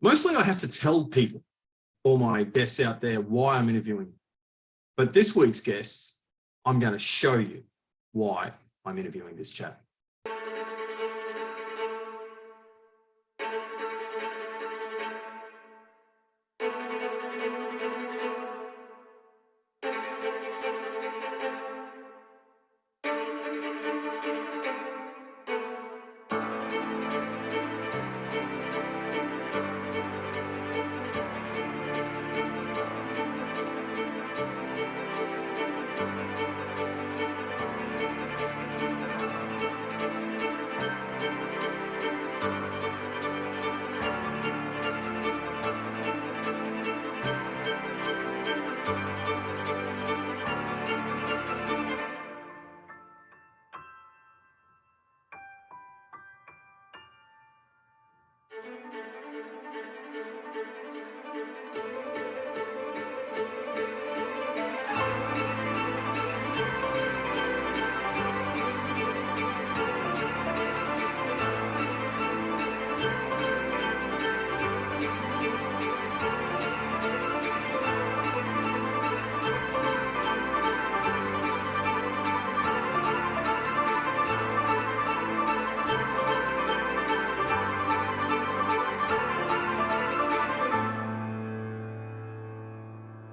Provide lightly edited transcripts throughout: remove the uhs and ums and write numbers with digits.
Mostly I have to tell people, all my guests out there, why I'm interviewing. But this week's guests, I'm going to show you why I'm interviewing this chap.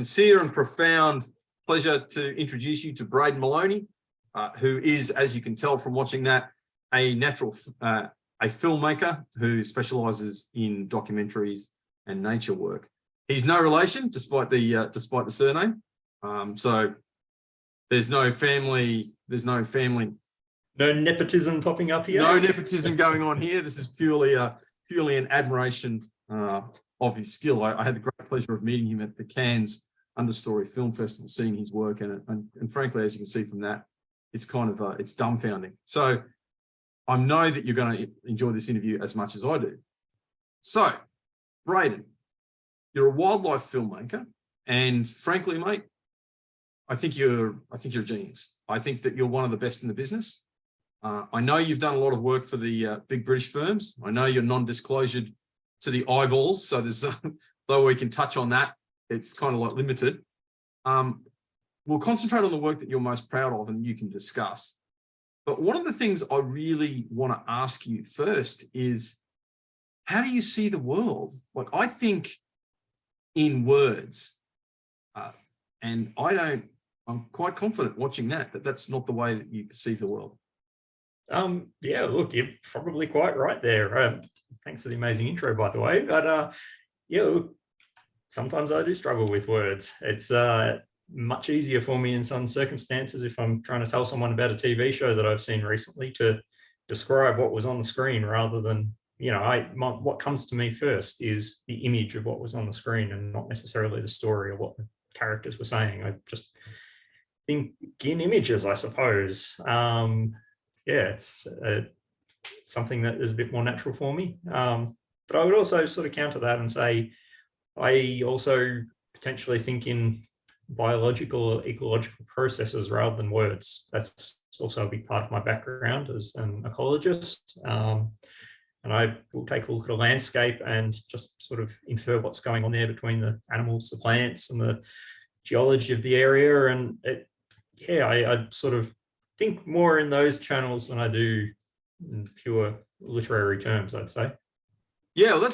Sincere and profound pleasure to introduce you to Braydon Moloney, who is, as you can tell from watching that, a filmmaker who specialises in documentaries and nature work. He's no relation, despite the surname. So there's no family. No nepotism popping up here. No nepotism going on here. This is purely an admiration of his skill. I had the great pleasure of meeting him at the Cairns Understory Film Festival, seeing his work, and frankly, as you can see from that, it's kind of it's dumbfounding. So I know that you're going to enjoy this interview as much as I do. So, Braydon, you're a wildlife filmmaker, and frankly, mate, I think you're a genius. I think that you're one of the best in the business. I know you've done a lot of work for the big British firms. I know you're non-disclosure to the eyeballs, so there's though we can touch on that, it's kind of like limited. We'll concentrate on the work that you're most proud of and you can discuss. But one of the things I really want to ask you first is, how do you see the world? Like, I think in words, and I'm quite confident watching that that's not the way that you perceive the world. Yeah, look, you're probably quite right there. Thanks for the amazing intro, by the way. But yeah, look, sometimes I do struggle with words. It's much easier for me in some circumstances if I'm trying to tell someone about a TV show that I've seen recently to describe what was on the screen rather than, what comes to me first is the image of what was on the screen and not necessarily the story or what the characters were saying. I just think in images, I suppose. Yeah, it's something that is a bit more natural for me. But I would also sort of counter that and say, I also potentially think in biological or ecological processes rather than words. That's also a big part of my background as an ecologist. And I will take a look at a landscape and just sort of infer what's going on there between the animals, the plants, and the geology of the area. And I sort of think more in those channels than I do in pure literary terms, I'd say. Yeah, well,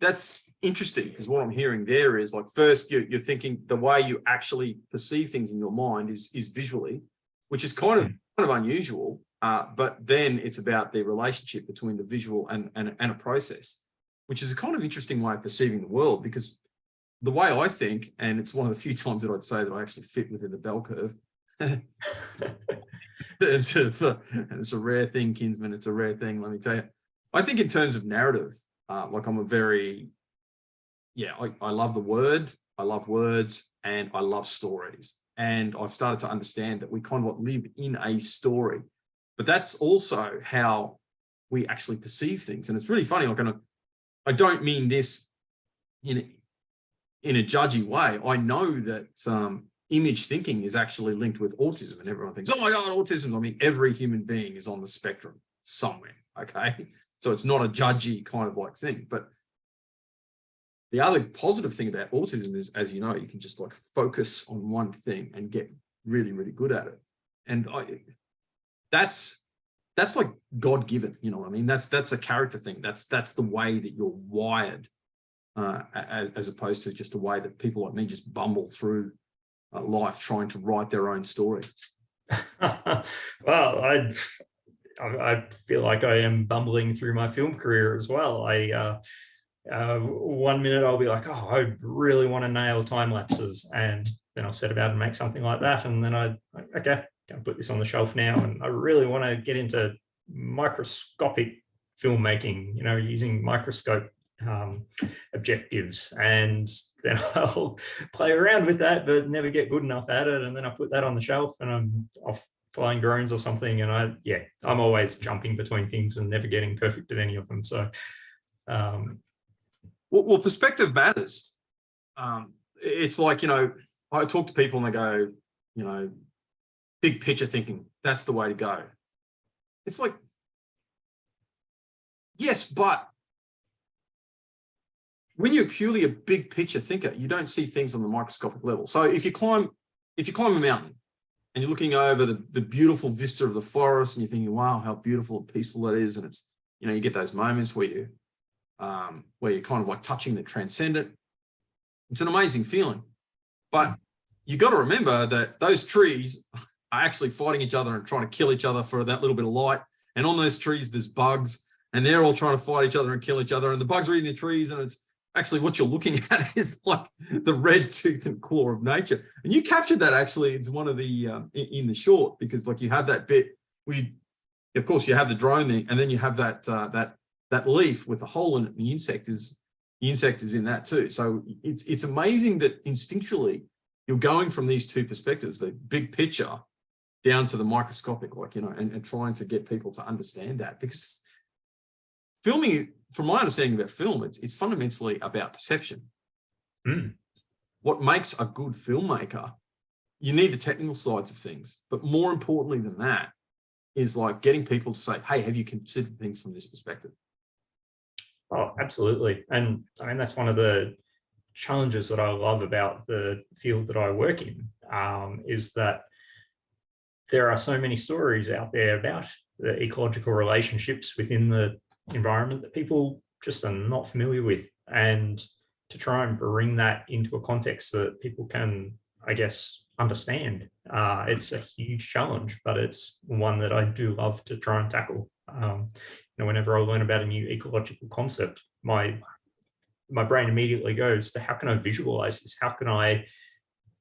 that's interesting, because what I'm hearing there is, like, first you're thinking the way you actually perceive things in your mind is visually, which is kind of unusual. But then it's about the relationship between the visual and a process, which is a kind of interesting way of perceiving the world, because the way I think, and it's one of the few times that I'd say that I actually fit within the bell curve. It's a rare thing, Kinsman. It's a rare thing, let me tell you. I think in terms of narrative, like I'm a very, I love the word, I love words, and I love stories. And I've started to understand that we kind of live in a story, but that's also how we actually perceive things. And it's really funny. I don't mean this in a judgy way. I know that image thinking is actually linked with autism, and everyone thinks, oh my God, autism. I mean, every human being is on the spectrum somewhere. Okay. So it's not a judgy kind of like thing, but the other positive thing about autism is, as you know, you can just like focus on one thing and get really, really good at it. And that's like God-given, you know what I mean? That's a character thing. That's the way that you're wired, as opposed to just a way that people like me just bumble through life trying to write their own story. Well, I feel like I am bumbling through my film career as well. One minute I'll be like, oh, I really want to nail time lapses, and then I'll set about and make something like that, and then okay, going to put this on the shelf now, and I really want to get into microscopic filmmaking, you know, using microscope objectives, and then I'll play around with that but never get good enough at it, and then I put that on the shelf and I'm off flying drones or something, and I'm always jumping between things and never getting perfect at any of them. So well, perspective matters. It's like, you know, I talk to people and they go, you know, big picture thinking, that's the way to go. It's like, yes, but when you're purely a big picture thinker, you don't see things on the microscopic level. So if you climb a mountain and you're looking over the beautiful vista of the forest and you're thinking, wow, how beautiful and peaceful that is. And it's, you know, you get those moments where you're kind of like touching the transcendent. It's an amazing feeling. But you got to remember that those trees are actually fighting each other and trying to kill each other for that little bit of light. And on those trees, there's bugs, and they're all trying to fight each other and kill each other. And the bugs are eating the trees, and it's actually what you're looking at is like the red tooth and claw of nature. And you captured that actually. It's one of the in the short, because like you have that bit where of course you have the drone there, and then you have that leaf with the hole in it. The insect is in that too. So it's amazing that instinctually you're going from these two perspectives, the big picture down to the microscopic, like, you know, and trying to get people to understand that, because filming, from my understanding about film, it's fundamentally about perception. What makes a good filmmaker, you need the technical sides of things, but more importantly than that is like getting people to say, hey, have you considered things from this perspective? Oh, absolutely. And I mean, that's one of the challenges that I love about the field that I work in, is that there are so many stories out there about the ecological relationships within the environment that people just are not familiar with. And to try and bring that into a context that people can, I guess, understand, it's a huge challenge, but it's one that I do love to try and tackle. You know, whenever I learn about a new ecological concept, my brain immediately goes to, how can I visualize this? How can I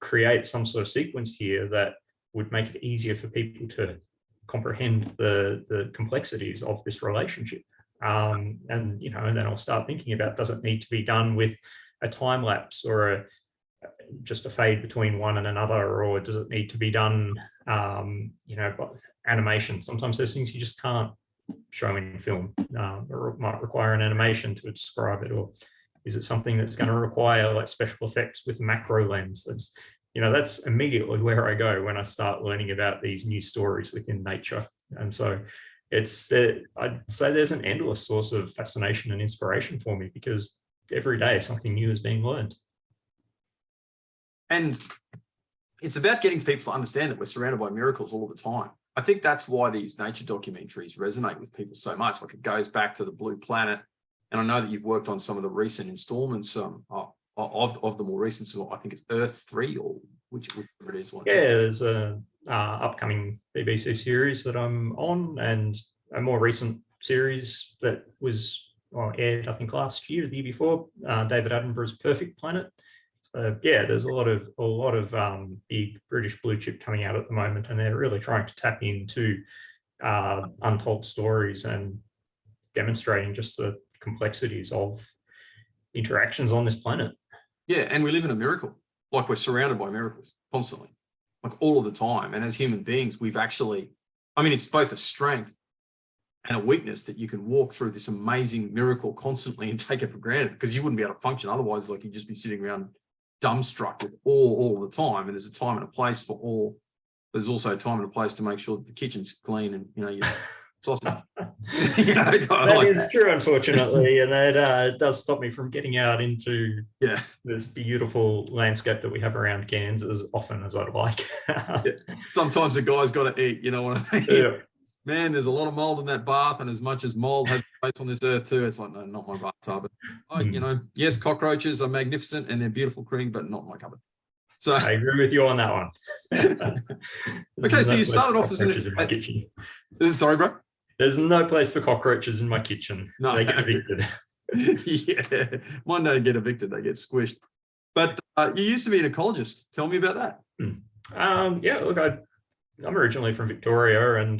create some sort of sequence here that would make it easier for people to comprehend the complexities of this relationship? And, you know, and then I'll start thinking about, does it need to be done with a time lapse or just a fade between one and another, or does it need to be done, you know, by animation? Sometimes there's things you just can't show in film, or it might require an animation to describe it, or is it something that's going to require like special effects with macro lens? That's, you know, that's immediately where I go when I start learning about these new stories within nature. And so it's, I'd say there's an endless source of fascination and inspiration for me, because every day something new is being learned. And it's about getting people to understand that we're surrounded by miracles all the time. I think that's why these nature documentaries resonate with people so much. Like, it goes back to the Blue Planet. And I know that you've worked on some of the recent installments of the more recent, so I think it's Earth 3, or whichever it is. Yeah, there's a upcoming BBC series that I'm on, and a more recent series that was aired, I think, last year, the year before, David Attenborough's Perfect Planet. So yeah, there's a lot of big British blue chip coming out at the moment, and they're really trying to tap into untold stories and demonstrating just the complexities of interactions on this planet. Yeah, and we live in a miracle. Like, we're surrounded by miracles constantly, like all of the time. And as human beings, we've actually, I mean, it's both a strength and a weakness that you can walk through this amazing miracle constantly and take it for granted, because you wouldn't be able to function otherwise. Like, you'd just be sitting around dumbstruck with all the time. And there's a time and a place for all. There's also a time and a place to make sure that the kitchen's clean, and, you know, sausage. You know, kind of That like is that. true, unfortunately, and that does stop me from getting out into Yeah. this beautiful landscape that we have around Cairns as often as I'd like. Yeah. Sometimes the guy's got to eat, you know what I mean? Yeah. Man, there's a lot of mold in that bath, and as much as mold has a place on this earth too, it's like, no, not my bathtub. You know, yes, cockroaches are magnificent and they're beautiful cream, but not my cupboard. So I agree with you on that one. okay, so you started off as in my kitchen. Sorry, bro. There's no place for cockroaches in my kitchen. No. They get evicted. Yeah, mine don't get evicted; they get squished. But you used to be an ecologist. Tell me about that. Yeah, look, I'm originally from Victoria and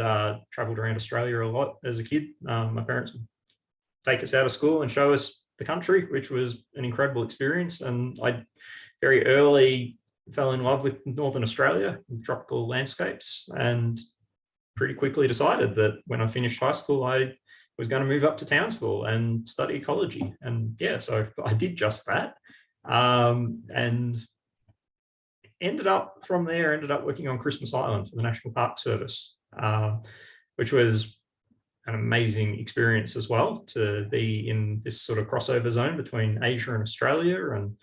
travelled around Australia a lot as a kid. My parents would take us out of school and show us the country, which was an incredible experience. And I very early fell in love with Northern Australia, tropical landscapes, and pretty quickly decided that when I finished high school, I was going to move up to Townsville and study ecology. And yeah, so I did just that. And ended up working on Christmas Island for the National Park Service, which was an amazing experience as well, to be in this sort of crossover zone between Asia and Australia, and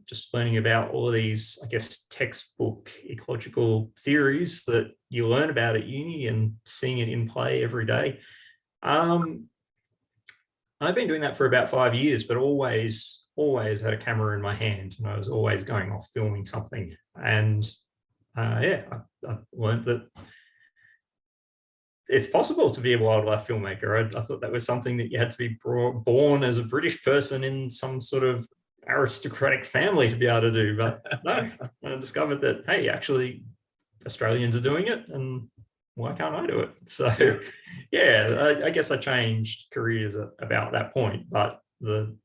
just learning about all of these, I guess, textbook ecological theories that you learn about at uni and seeing it in play every day. I've been doing that for about 5 years, but always had a camera in my hand, and I was always going off filming something. And I learned that it's possible to be a wildlife filmmaker. I thought that was something that you had to be born as a British person in some sort of aristocratic family to be able to do. But no, I discovered that, hey, actually Australians are doing it, and why can't I do it? So yeah, I guess I changed careers about that point, but the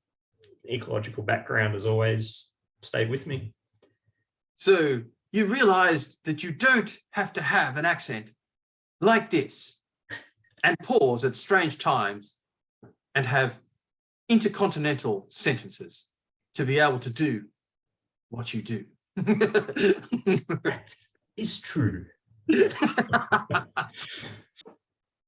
ecological background has always stayed with me. So you realized that you don't have to have an accent like this and pause at strange times and have intercontinental sentences to be able to do what you do. That is true.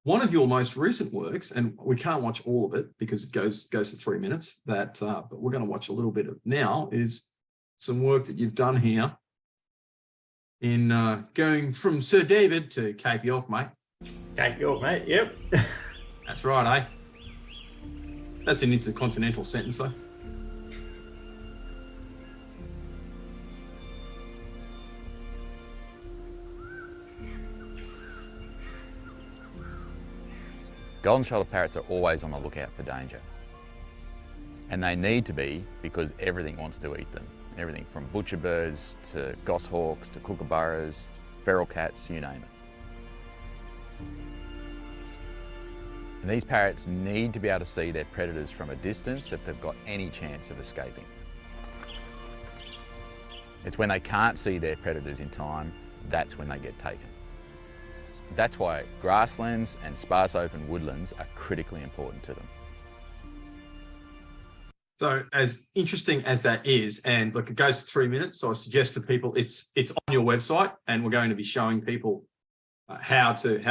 One of your most recent works, and we can't watch all of it because it goes for 3 minutes, but we're going to watch a little bit of now, is some work that you've done here in going from Sir David to Cape York, mate. Cape York, mate, yep. That's right, eh? That's an intercontinental sentence, though. Golden-shouldered parrots are always on the lookout for danger. And they need to be, because everything wants to eat them. Everything from butcher birds to goshawks to kookaburras, feral cats, you name it. And these parrots need to be able to see their predators from a distance if they've got any chance of escaping. It's when they can't see their predators in time, that's when they get taken. That's why grasslands and sparse open woodlands are critically important to them. So as interesting as that is, and look, it goes for 3 minutes, so I suggest to people it's on your website, and we're going to be showing people how to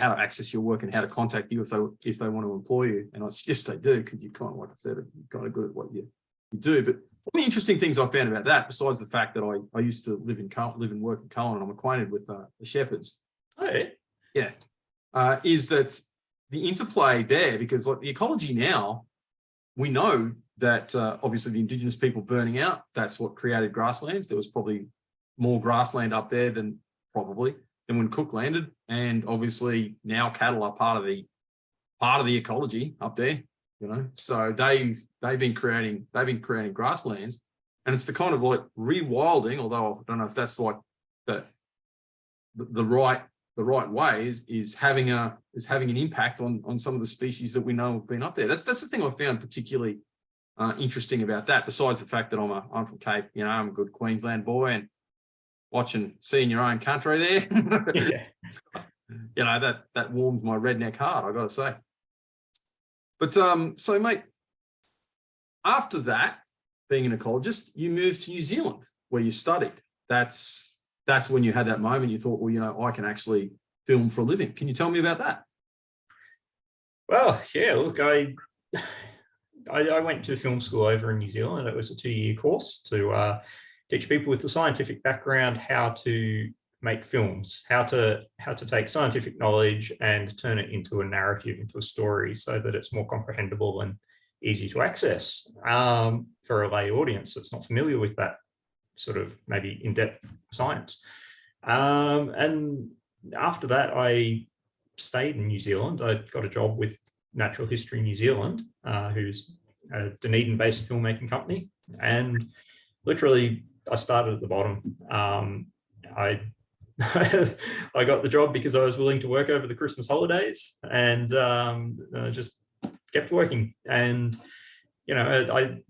access your work and how to contact you if they want to employ you. And I suggest they do, because you're kind of, like I said, you're kind of good at what you do. But one of the interesting things I found about that, besides the fact that I used to live and work in Cullen, and I'm acquainted with the shepherds. Hey. Yeah, is that the interplay there, because like the ecology now, we know that obviously the indigenous people burning out, that's what created grasslands. There was probably more grassland up there than when Cook landed, and obviously now cattle are part of the ecology up there, you know. So they've been creating grasslands, and it's the kind of like rewilding, although I don't know if that's like the right way is having an impact on some of the species that we know have been up there. That's the thing I found particularly interesting about that. Besides the fact that I'm from Cape, you know, I'm a good Queensland boy, and seeing your own country there, Yeah. you know, that warms my redneck heart, I got to say. But so mate, after that, being an ecologist, you moved to New Zealand where you studied. That's when you had that moment you thought, well, you know, I can actually film for a living. Can you tell me about that? Well, yeah, look, I went to film school over in New Zealand. It was a 2-year course to teach people with a scientific background how to make films, how to take scientific knowledge and turn it into a narrative, into a story, so that it's more comprehensible and easy to access for a lay audience that's not familiar with that sort of maybe in-depth science. And after that, I stayed in New Zealand. I got a job with Natural History New Zealand, who's a Dunedin-based filmmaking company. And literally, I started at the bottom. I I got the job because I was willing to work over the Christmas holidays, and just kept working. And it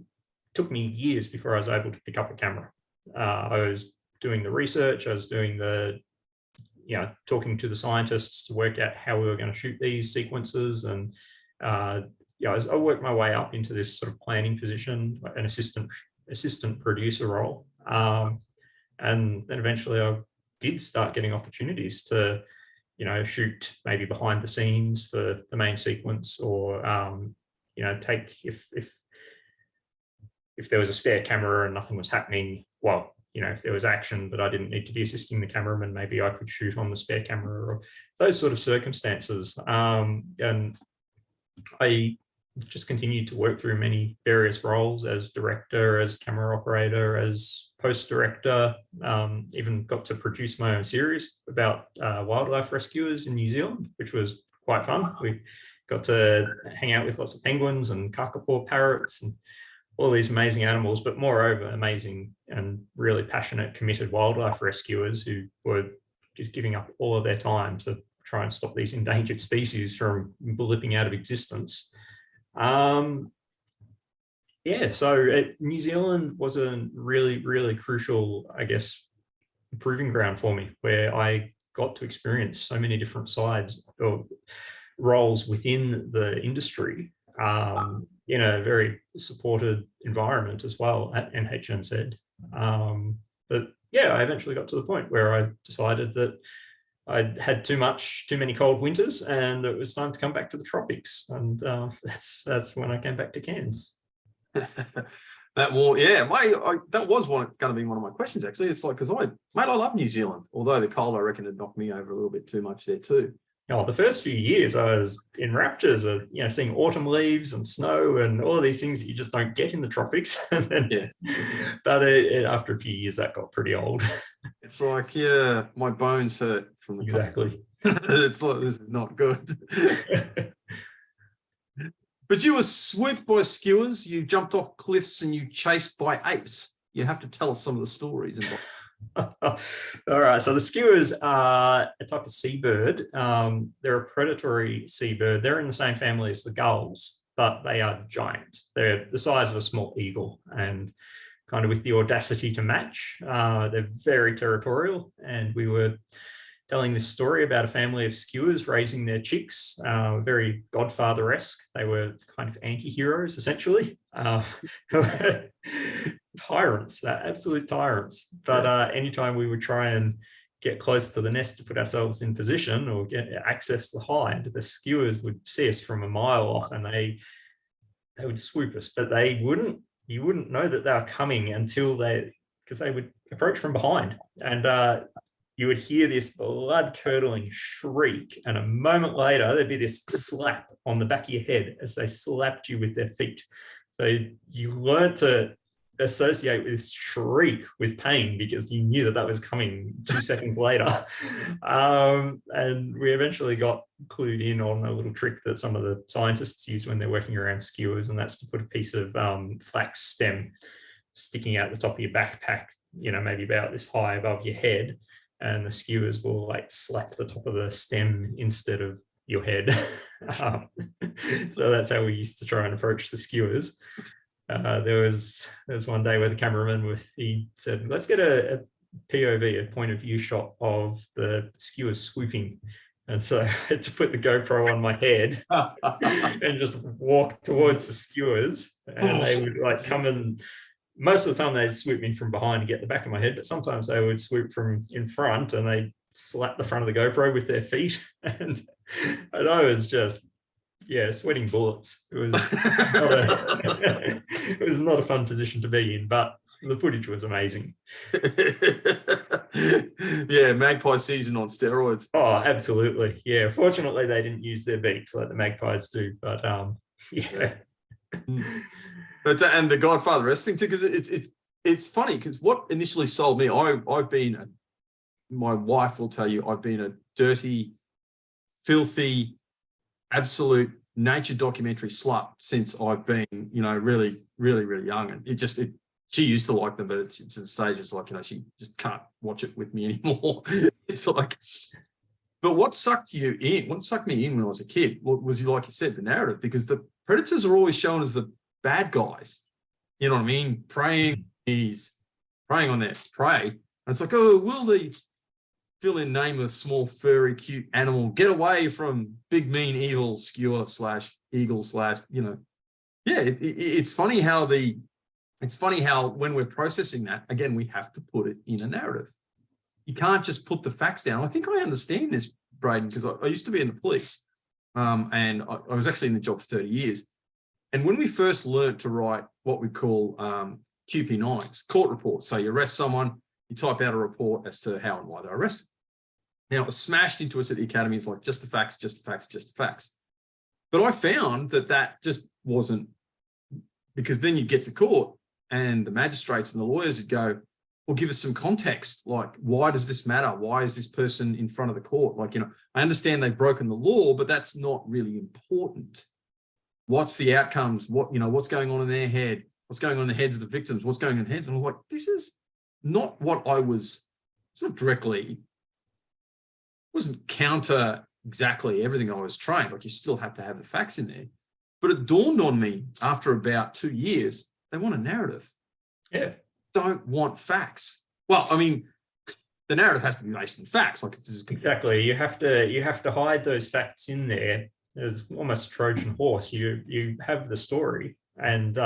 took me years before I was able to pick up a camera. I was doing the research. I was doing the talking to the scientists to work out how we were going to shoot these sequences, and I worked my way up into this sort of planning position, an assistant producer role, and then eventually I did start getting opportunities to shoot maybe behind the scenes for the main sequence, or take if there was a spare camera and nothing was happening, well, if there was action but I didn't need to be assisting the cameraman, maybe I could shoot on the spare camera, or those sort of circumstances. And I just continued to work through many various roles as director, as camera operator, as post director, even got to produce my own series about wildlife rescuers in New Zealand, which was quite fun. We got to hang out with lots of penguins and kakapo parrots and all these amazing animals, but moreover, amazing and really passionate, committed wildlife rescuers who were just giving up all of their time to try and stop these endangered species from blipping out of existence. So New Zealand was a really, really crucial, I guess, proving ground for me, where I got to experience so many different sides or roles within the industry, in a very supported environment as well at NHNZ. But yeah, I eventually got to the point where I decided that I'd had too many cold winters, and it was time to come back to the tropics. And that's when I came back to Cairns. That was going to be one of my questions, actually. It's like, because I love New Zealand, although the cold, I reckon, had knocked me over a little bit too much there too. Oh, the first few years I was in raptures of seeing autumn leaves and snow and all of these things that you just don't get in the tropics. And then, but after a few years that got pretty old. It's like, my bones hurt from the exactly. It's like, this is not good. But you were swooped by skewers, you jumped off cliffs, and you chased by apes. You have to tell us some of the stories involved. All right, so the skewers are a type of seabird. They're a predatory seabird. They're in the same family as the gulls, but they are giant. They're the size of a small eagle, and kind of with the audacity to match. They're very territorial, and we were telling this story about a family of skewers raising their chicks, very Godfather-esque. They were kind of anti-heroes, essentially. Tyrants, absolute tyrants. But anytime we would try and get close to the nest to put ourselves in position or get access the hide, the skewers would see us from a mile off, and they would swoop us. But you wouldn't know that they were coming until because they would approach from behind, and you would hear this blood-curdling shriek, and a moment later there'd be this slap on the back of your head as they slapped you with their feet. So you learned to associate with this shriek with pain because you knew that was coming 2 seconds later. And we eventually got clued in on a little trick that some of the scientists use when they're working around skewers, and that's to put a piece of flax stem sticking out the top of your backpack, maybe about this high above your head, and the skewers will like slap the top of the stem instead of your head. So that's how we used to try and approach the skewers. There was one day where the cameraman he said, let's get a POV, a point of view shot of the skewers swooping. And so I had to put the GoPro on my head and just walk towards the skewers, and they would like come and most of the time they'd swoop in from behind to get the back of my head, but sometimes they would swoop from in front and they'd slap the front of the GoPro with their feet. And I was just Yeah, sweating bullets. It was not a, it was not a fun position to be in, but the footage was amazing. Yeah, magpie season on steroids. Oh, absolutely. Yeah. Fortunately, they didn't use their beaks like the magpies do, but yeah. But and the Godfather wrestling too, because it's funny because what initially sold me, I've been my wife will tell you I've been a dirty, filthy, absolute nature documentary slut since I've been, really, really, really young. And she used to like them, but it's at stages like, she just can't watch it with me anymore. It's like, but what sucked me in when I was a kid was, like you said, the narrative, because the predators are always shown as the bad guys. You know what I mean? Preying on their prey. And it's like, oh, will the fill in nameless, small, furry, cute animal get away from big, mean, evil skewer / eagle / yeah, it's funny how when we're processing that, again, we have to put it in a narrative. You can't just put the facts down. I think I understand this, Braydon, because I used to be in the police, and I was actually in the job for 30 years. And when we first learned to write what we call QP9s, court reports, so you arrest someone, you type out a report as to how and why they're arrested. Now, it was smashed into us at the academy. It's like, just the facts, just the facts, just the facts. But I found that just wasn't, because then you get to court and the magistrates and the lawyers would go, well, give us some context. Like, why does this matter? Why is this person in front of the court? Like, I understand they've broken the law, but that's not really important. What's the outcomes? What's going on in their head? What's going on in the heads of the victims? What's going on in the heads? And I was like, this is not what it's not directly, wasn't counter exactly everything I was trained. Like, you still have to have the facts in there. But it dawned on me after about 2 years, they want a narrative. Yeah. Don't want facts. Well, I mean, the narrative has to be based on facts. Like, it's exactly. You have to hide those facts in there. There's almost a Trojan horse. You have the story, and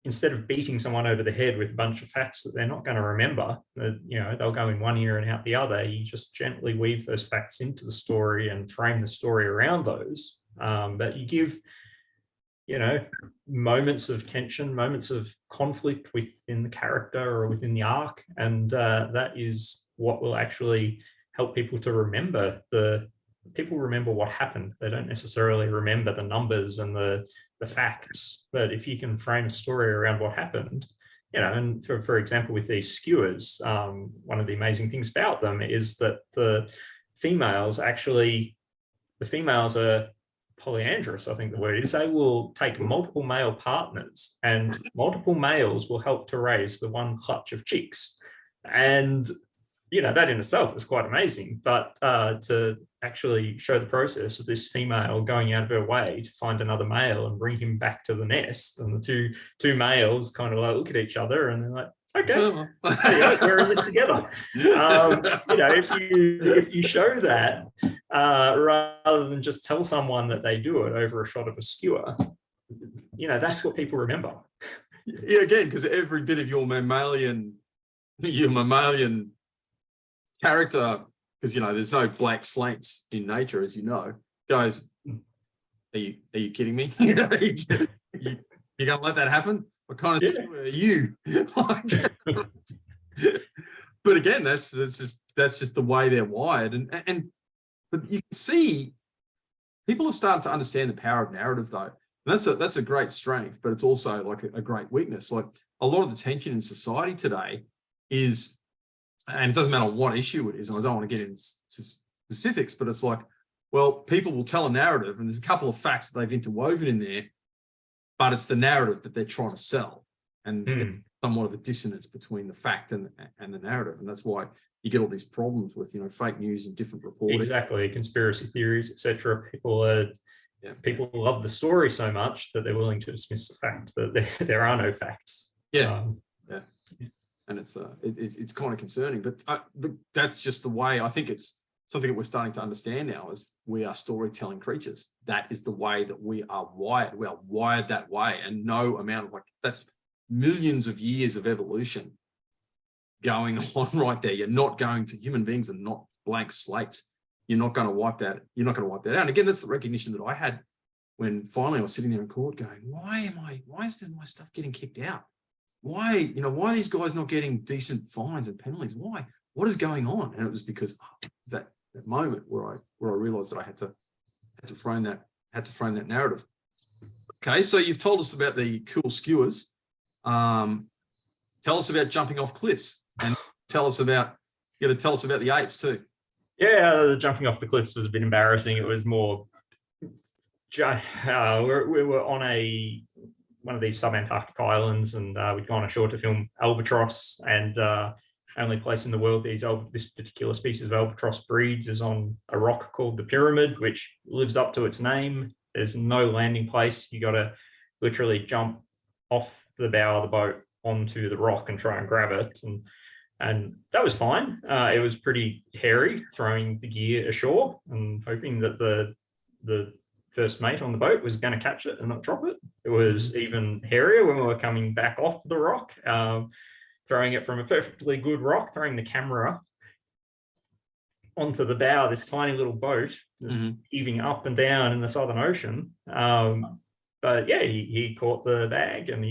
instead of beating someone over the head with a bunch of facts that they're not going to remember, they'll go in one ear and out the other. You just gently weave those facts into the story and frame the story around those. But you give, moments of tension, moments of conflict within the character or within the arc, and that is what will actually help people to remember people remember what happened. They don't necessarily remember the numbers and the facts, but if you can frame a story around what happened, and for example, with these skewers, one of the amazing things about them is that the females are polyandrous, I think the word is. They will take multiple male partners, and multiple males will help to raise the one clutch of chicks. And that in itself is quite amazing, but to actually show the process of this female going out of her way to find another male and bring him back to the nest, and the two males kind of look at each other and they're like, okay, we're in this together. If you show that rather than just tell someone that they do it over a shot of a skewer, that's what people remember. Yeah, again, because every bit of your mammalian character, because there's no black slates in nature, as you know, goes, are you kidding me? You gonna let that happen? What kind of skewer are you? But again, that's just the way they're wired, but you can see people are starting to understand the power of narrative, though. And that's a great strength, but it's also like a great weakness. Like, a lot of the tension in society today is, and it doesn't matter what issue it is, and I don't want to get into specifics, but it's like, well, people will tell a narrative and there's a couple of facts that they've interwoven in there, but it's the narrative that they're trying to sell. And there's somewhat of a dissonance between the fact and the narrative. And that's why you get all these problems with, fake news and different reporting. Exactly. Conspiracy theories, etc. People love the story so much that they're willing to dismiss the fact that there are no facts. Yeah. And it's kind of concerning, but that's just the way. I think it's something that we're starting to understand now, is we are storytelling creatures. That is the way that we are wired. We are wired that way, and no amount of that's millions of years of evolution going on right there. Human beings are not blank slates. You're not going to wipe that. You're not going to wipe that out. And again, that's the recognition that I had when finally I was sitting there in court going, why is my stuff getting kicked out? Why are these guys not getting decent fines and penalties? Why? What is going on? And it was because it was that moment where I realized that I had to frame that narrative. Okay, so you've told us about the cool skewers. Tell us about jumping off cliffs, and tell us about the apes too. Yeah, the jumping off the cliffs was a bit embarrassing. It was more, we were on one of these sub-Antarctic islands, and we'd gone ashore to film albatross, and only place in the world this particular species of albatross breeds is on a rock called the Pyramid, which lives up to its name. There's no landing place. You got to literally jump off the bow of the boat onto the rock and try and grab it. And that was fine. It was pretty hairy throwing the gear ashore and hoping that the first mate on the boat was going to catch it and not drop it. It was even hairier when we were coming back off the rock, throwing it from a perfectly good rock, throwing the camera onto the bow of this tiny little boat, just heaving up and down in the Southern Ocean. But yeah, he caught the bag, and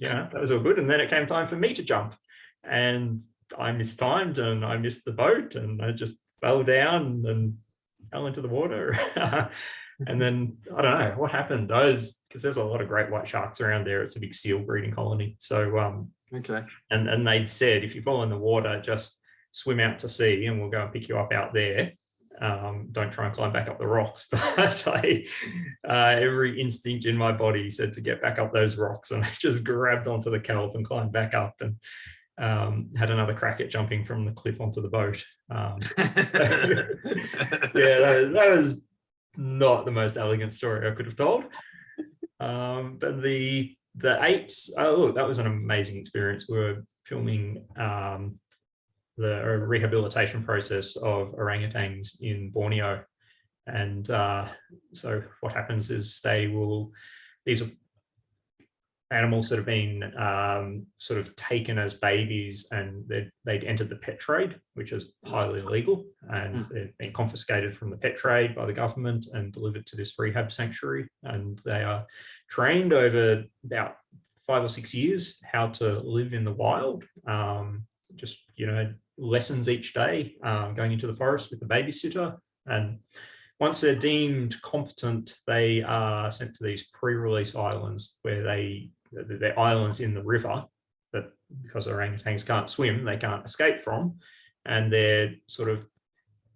that was all good. And then it came time for me to jump, and I mistimed, and I missed the boat, and I just fell down and fell into the water. And then I don't know what happened. Because there's a lot of great white sharks around there. It's a big seal breeding colony. So okay. And they'd said, if you fall in the water, just swim out to sea and we'll go and pick you up out there. Don't try and climb back up the rocks. But every instinct in my body said to get back up those rocks, and I just grabbed onto the kelp and climbed back up, and had another crack at jumping from the cliff onto the boat. That was not the most elegant story I could have told. But the apes, look, that was an amazing experience. We were filming the rehabilitation process of orangutans in Borneo. And so what happens is these are animals that have been sort of taken as babies, and they'd entered the pet trade, which is highly illegal, and they've been confiscated from the pet trade by the government and delivered to this rehab sanctuary. And they are trained over about 5 or 6 years how to live in the wild, just, lessons each day, going into the forest with a babysitter. And once they're deemed competent, they are sent to these pre-release islands, where they're islands in the river that, because orangutans can't swim, they can't escape from, and they're sort of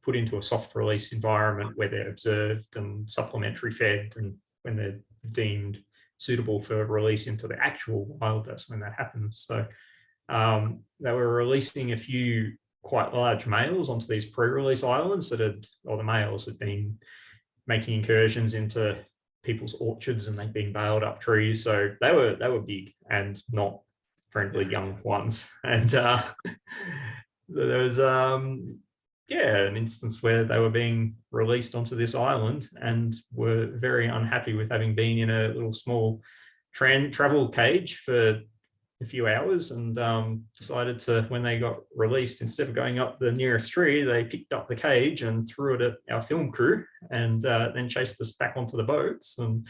put into a soft release environment where they're observed and supplementary fed, and when they're deemed suitable for release into the actual wild, that's when that happens. So they were releasing a few quite large males onto these pre-release islands the males had been making incursions into people's orchards, and they'd been bailed up trees. So they were big and not friendly young ones. And there was an instance where they were being released onto this island and were very unhappy with having been in a little small travel cage for a few hours, and decided to, when they got released, instead of going up the nearest tree, they picked up the cage and threw it at our film crew, and then chased us back onto the boats. And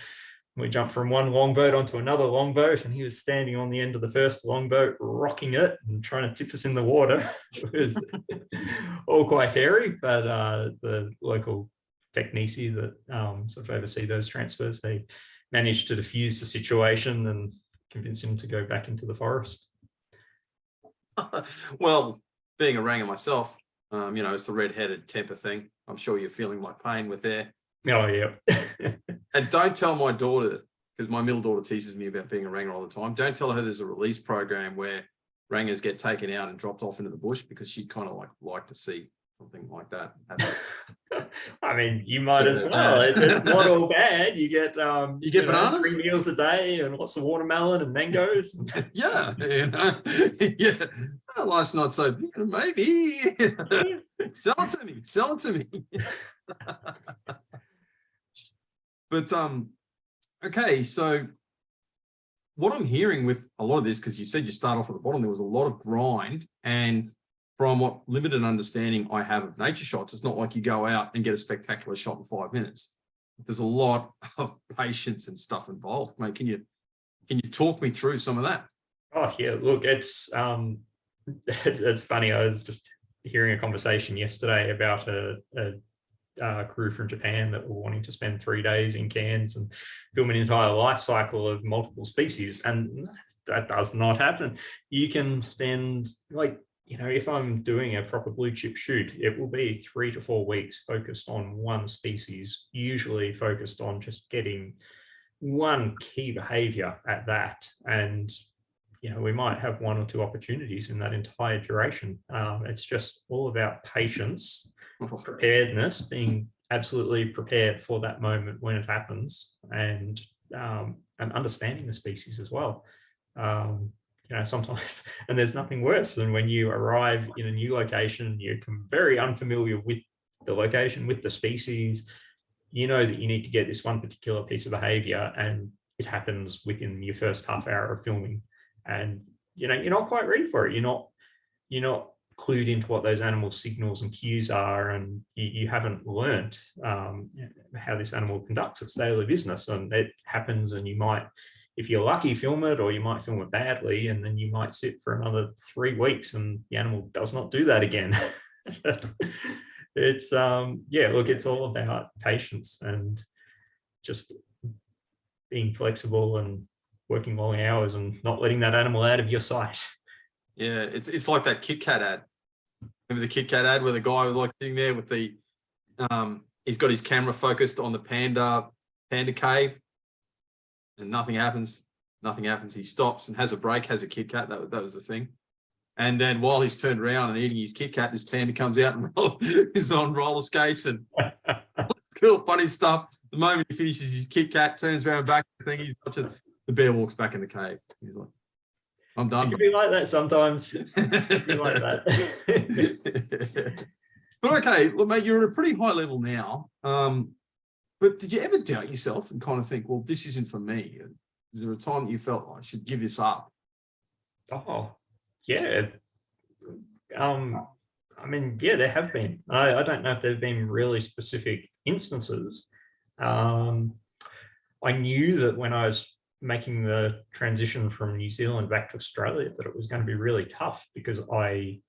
we jumped from one longboat onto another longboat, and he was standing on the end of the first longboat, rocking it and trying to tip us in the water. It was all quite hairy, but the local technicians that sort of oversee those transfers, they managed to diffuse the situation and convince him to go back into the forest. Well, being a ranger myself, it's the red-headed temper thing. I'm sure you're feeling my pain with there. Oh, yeah. And don't tell my daughter, because my middle daughter teases me about being a ranger all the time. Don't tell her there's a release program where rangers get taken out and dropped off into the bush, because she'd kind of like to see something like that. I mean, you might as well. It's not all bad. You get bananas, 3 meals a day, and lots of watermelon and mangoes. Yeah. Life's not so big, maybe. Sell it to me. But okay, so what I'm hearing with a lot of this, because you said you start off at the bottom, there was a lot of grind, and from what limited understanding I have of nature shots, it's not like you go out and get a spectacular shot in 5 minutes. there's a lot of patience and stuff involved, mate. Can you talk me through some of that? Oh yeah, look, it's funny. I was just hearing a conversation yesterday about a crew from Japan that were wanting to spend 3 days in Cairns and film an entire life cycle of multiple species, and that does not happen. You can spend, like, if I'm doing a proper blue chip shoot, it will be 3 to 4 weeks focused on one species, usually focused on just getting one key behavior at that. And we might have 1 or 2 opportunities in that entire duration. It's just all about patience, preparedness, being absolutely prepared for that moment when it happens, and understanding the species as well. Sometimes, and there's nothing worse than when you arrive in a new location, you're very unfamiliar with the location, with the species. You know that you need to get this one particular piece of behavior, and it happens within your first half hour of filming. And you're not quite ready for it. You're not clued into what those animal signals and cues are, and you haven't learnt how this animal conducts its daily business. And it happens, and you might, if you're lucky, film it, or you might film it badly, and then you might sit for another 3 weeks and the animal does not do that again. It's look, it's all about patience and just being flexible and working long hours and not letting that animal out of your sight. Yeah, it's like that Kit Kat ad. Remember the Kit Kat ad where the guy was like sitting there with the he's got his camera focused on the panda cave, and nothing happens. He stops and has a break, has a Kit Kat. That was the thing. And then while he's turned around and eating his Kit Kat, this panda comes out and is on roller skates and cool, funny stuff. The moment he finishes his Kit Kat, turns around back to the thing, he's watching, the bear walks back in the cave. He's like, I'm done. It can be like that sometimes. It can be like that. But okay, look, mate, you're at a pretty high level now. But did you ever doubt yourself and kind of think, well, this isn't for me? Is there a time that you felt I should give this up? Oh, yeah. There have been. I don't know if there have been really specific instances. I knew that when I was making the transition from New Zealand back to Australia, that it was going to be really tough, because I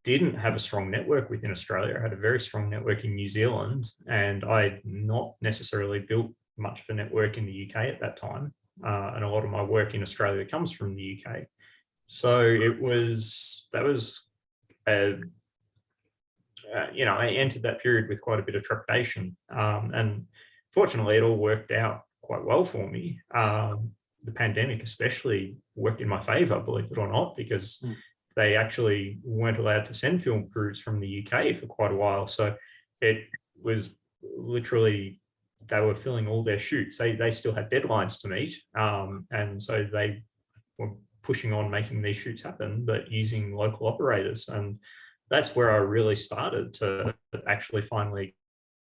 didn't have a strong network within Australia. I had a very strong network in New Zealand, and I'd not necessarily built much of a network in the UK at that time. And a lot of my work in Australia comes from the UK. So I entered that period with quite a bit of trepidation. And fortunately, it all worked out quite well for me. The pandemic especially worked in my favor, believe it or not, because they actually weren't allowed to send film crews from the UK for quite a while. So it was literally, they were filling all their shoots. They still had deadlines to meet. And so they were pushing on making these shoots happen, but using local operators. And that's where I really started to actually finally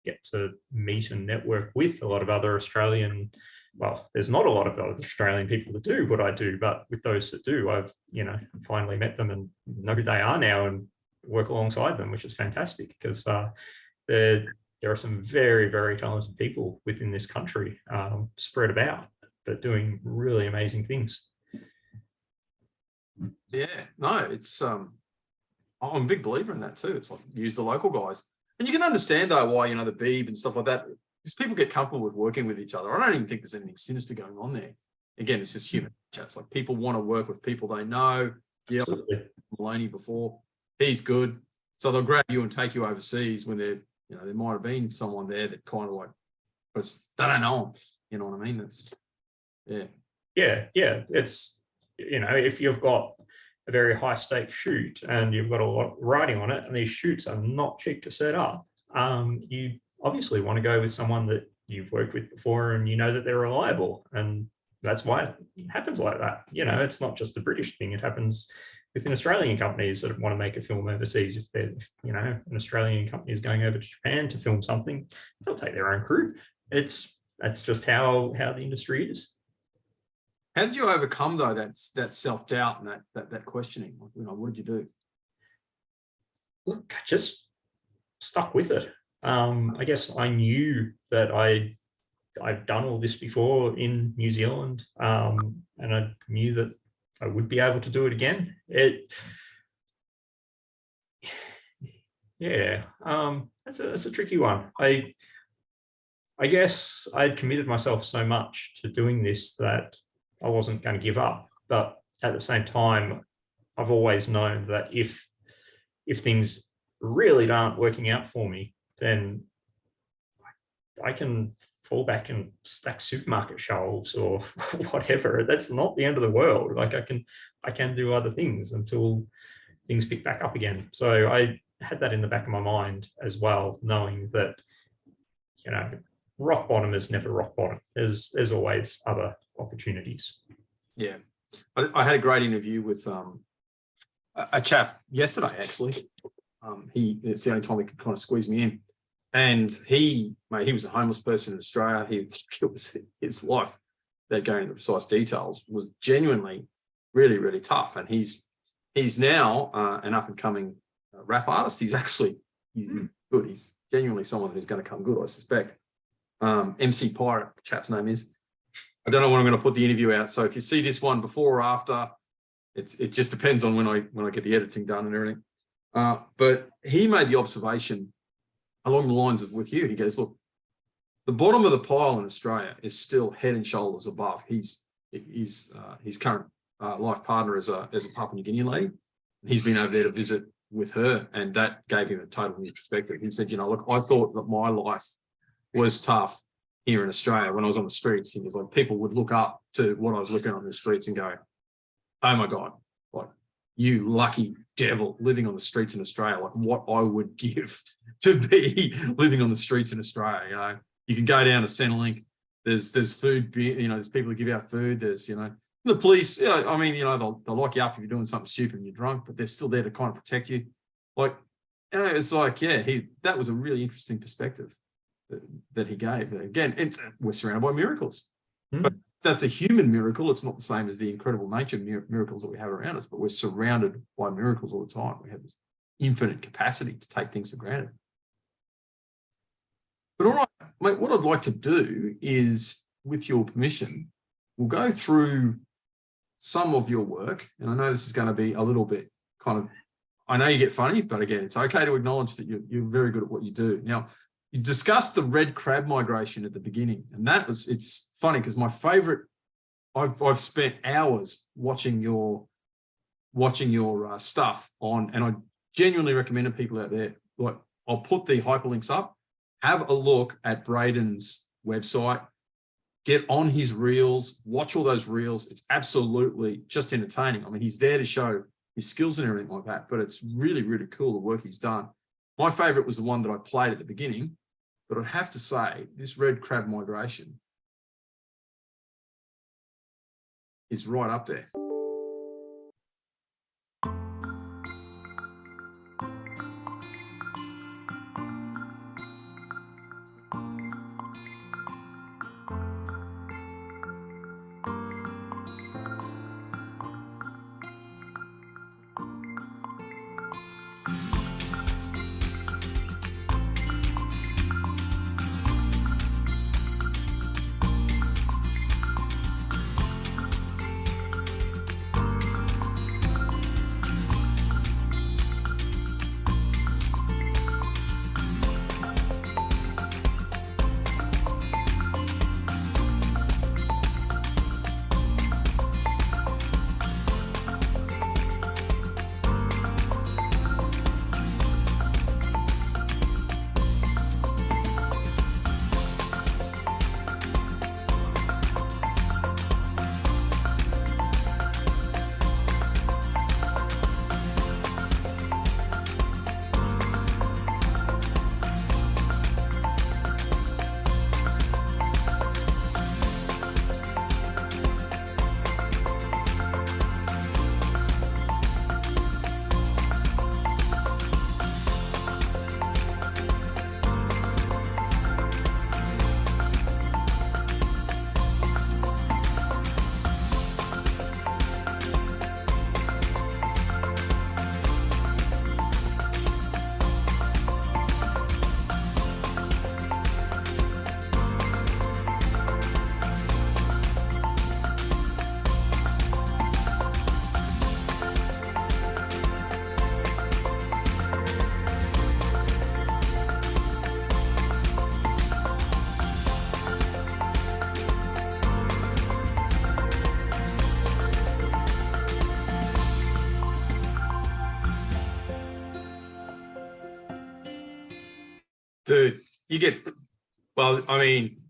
get to meet and network with a lot of other Australian, well, there's not a lot of other Australian people that do what I do, but with those that do, I've, finally met them and know who they are now and work alongside them, which is fantastic, because there are some very, very talented people within this country spread about, but doing really amazing things. Yeah, no, it's I'm a big believer in that too. It's like, use the local guys. And you can understand though why, the Beeb and stuff like that, because people get comfortable with working with each other. I don't even think there's anything sinister going on there. Again, it's just human nature. It's like people want to work with people they know. Yeah, Moloney before, he's good. So they'll grab you and take you overseas when they're, there might have been someone there that kind of like, but they don't know them. You know what I mean? It's, yeah. Yeah. It's, if you've got a very high stake shoot and you've got a lot riding on it, and these shoots are not cheap to set up, you obviously want to go with someone that you've worked with before and you know that they're reliable. And that's why it happens like that. It's not just a British thing. It happens within Australian companies that want to make a film overseas. If an Australian company is going over to Japan to film something, they'll take their own crew. That's just how the industry is. How did you overcome though that self-doubt and that questioning? What did you do? Look, I just stuck with it. I guess I knew that I've done all this before in New Zealand, and I knew that I would be able to do it again. Yeah, that's a tricky one. I guess I'd committed myself so much to doing this that I wasn't going to give up. But at the same time, I've always known that if things really aren't working out for me, then I can fall back and stack supermarket shelves or whatever. That's not the end of the world. Like I can do other things until things pick back up again. So I had that in the back of my mind as well, knowing that, you know, rock bottom is never rock bottom. There's always other opportunities. Yeah. I had a great interview with a chap yesterday, actually. It's the only time he could kind of squeeze me in. And he was a homeless person in Australia. It was his life, that going into the precise details, was genuinely really, really tough. And he's now an up and coming rap artist. He's good. He's genuinely someone who's going to come good, I suspect. MC Pirate, the chap's name is. I don't know when I'm going to put the interview out. So if you see this one before or after, it just depends on when I get the editing done and everything. But he made the observation along the lines of with you. He goes, look, the bottom of the pile in Australia is still head and shoulders above his current life partner as a Papua New Guinea lady. He's been over there to visit with her, and that gave him a total new perspective. He said, you know, look, I thought that my life was tough here in Australia when I was on the streets. He was like, people would look up to what I was looking on the streets and go, oh my God, like, you lucky devil living on the streets in Australia, like what I would give to be living on the streets in Australia. You know, you can go down to Centrelink, there's food, you know, there's people who give out food, there's, you know, the police, you know, I mean, you know, they'll lock you up if you're doing something stupid and you're drunk, but they're still there to kind of protect you. Like, you know, it's like, yeah, that was a really interesting perspective that he gave. Again, we're surrounded by miracles, but that's a human miracle. It's not the same as the incredible nature miracles that we have around us, but we're surrounded by miracles all the time. We have this infinite capacity to take things for granted. But all right, mate, what I'd like to do is, with your permission, we'll go through some of your work. And I know this is going to be a little bit kind of, I know you get funny, but again, it's okay to acknowledge that you're very good at what you do. Now, you discussed the red crab migration at the beginning, and it's funny because my favorite, I've spent hours watching your stuff on, and I genuinely recommend to people out there, like, I'll put the hyperlinks up, have a look at Braydon's website, get on his reels, watch all those reels. It's absolutely just entertaining. I mean, he's there to show his skills and everything like that, but it's really, really cool the work he's done. My favorite was the one that I played at the beginning, but I'd have to say this red crab migration is right up there. Dude, you get, well, I mean,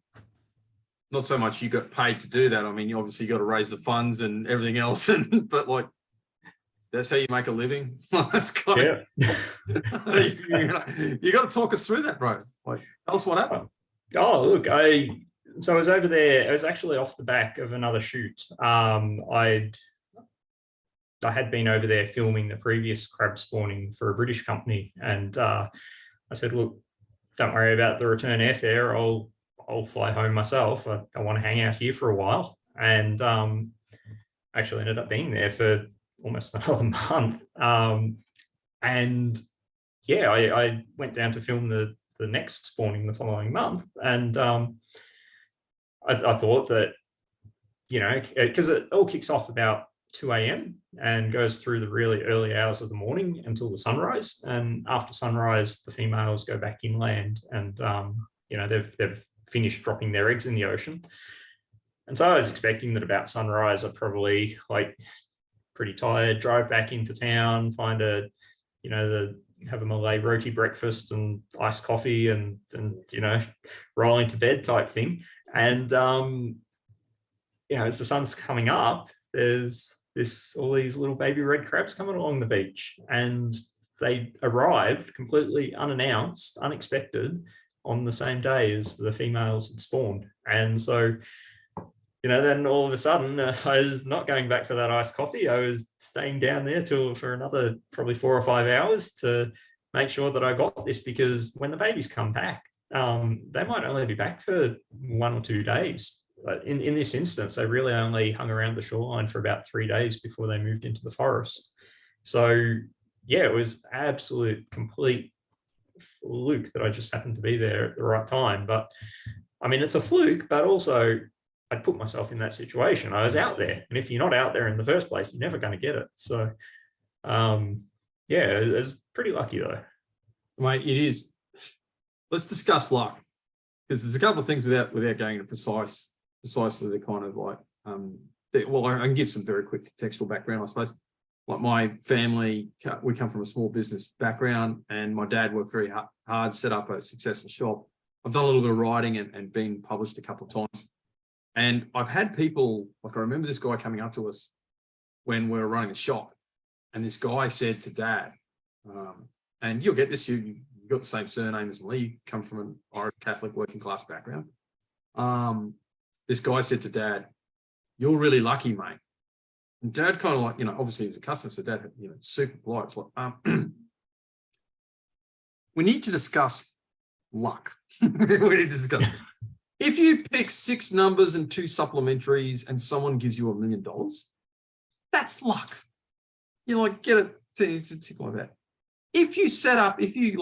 not so much you got paid to do that. I mean, obviously you got to raise the funds and everything else, but like, that's how you make a living. That's kind of, you got to talk us through that, bro. Like, tell us what happened. Oh, look, so I was over there. I was actually off the back of another shoot. I had been over there filming the previous crab spawning for a British company, and I said, "Look, don't worry about the return airfare. I'll fly home myself. I want to hang out here for a while." And actually ended up being there for almost another month. And yeah, I went down to film the next spawning the following month, and I thought that, you know, because it all kicks off about 2 a.m. and goes through the really early hours of the morning until the sunrise. And after sunrise, the females go back inland, and you know, they've finished dropping their eggs in the ocean. And so I was expecting that about sunrise, I'd probably, like, pretty tired, drive back into town, find have a Malay roti breakfast and iced coffee, and you know, roll into bed type thing. And you know, as the sun's coming up, there's all these little baby red crabs coming along the beach, and they arrived completely unannounced, unexpected, on the same day as the females had spawned. And so, you know, then all of a sudden, I was not going back for that iced coffee. I was staying down there for another probably 4 or 5 hours to make sure that I got this, because when the babies come back, they might only be back for 1 or 2 days. But in this instance, they really only hung around the shoreline for about 3 days before they moved into the forest. So yeah, it was absolute complete fluke that I just happened to be there at the right time. But I mean, it's a fluke, but also I'd put myself in that situation. I was out there, and if you're not out there in the first place, you're never going to get it. So yeah, it was pretty lucky though. Mate, it is. Let's discuss luck, because there's a couple of things without going into precisely the kind of like, well, I can give some very quick contextual background, I suppose. Like, my family, we come from a small business background, and my dad worked very hard, set up a successful shop. I've done a little bit of writing and been published a couple of times. And I've had people, like, I remember this guy coming up to us when we were running the shop, and this guy said to Dad, and you'll get this, you've got the same surname as me, you come from an Irish Catholic working class background. This guy said to Dad, "You're really lucky, mate." And Dad kind of, like, you know, obviously he was a customer, so Dad, you know, super polite. It's like, we need to discuss luck. We need to discuss. If you pick 6 numbers and 2 supplementaries and someone gives you $1 million, that's luck. You like get it to tick like that. If you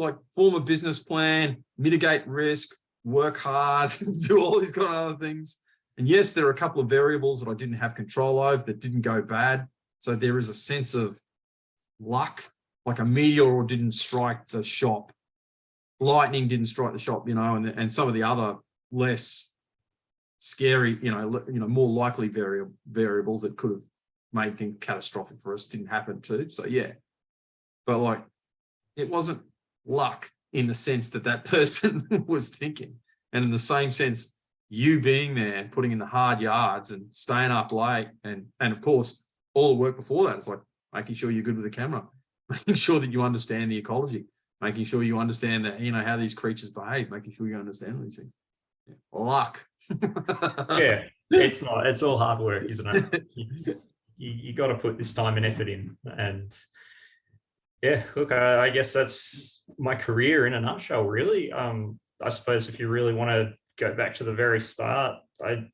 like form a business plan, mitigate risk, work hard, do all these kind of other things. And yes, there are a couple of variables that I didn't have control over that didn't go bad. So there is a sense of luck, like a meteor didn't strike the shop, lightning didn't strike the shop, you know, and some of the other less scary, you know, more likely variables that could have made things catastrophic for us didn't happen too. So yeah, but like, it wasn't luck in the sense that person was thinking, and in the same sense, you being there and putting in the hard yards and staying up late, and of course all the work before that is like making sure you're good with the camera, making sure that you understand the ecology, making sure you understand that, you know, how these creatures behave, making sure you understand all these things. Yeah. Luck. Yeah, it's all hard work, isn't it? You got to put this time and effort in. And yeah, look, I guess that's my career in a nutshell, really. I suppose if you really want to go back to the very start, I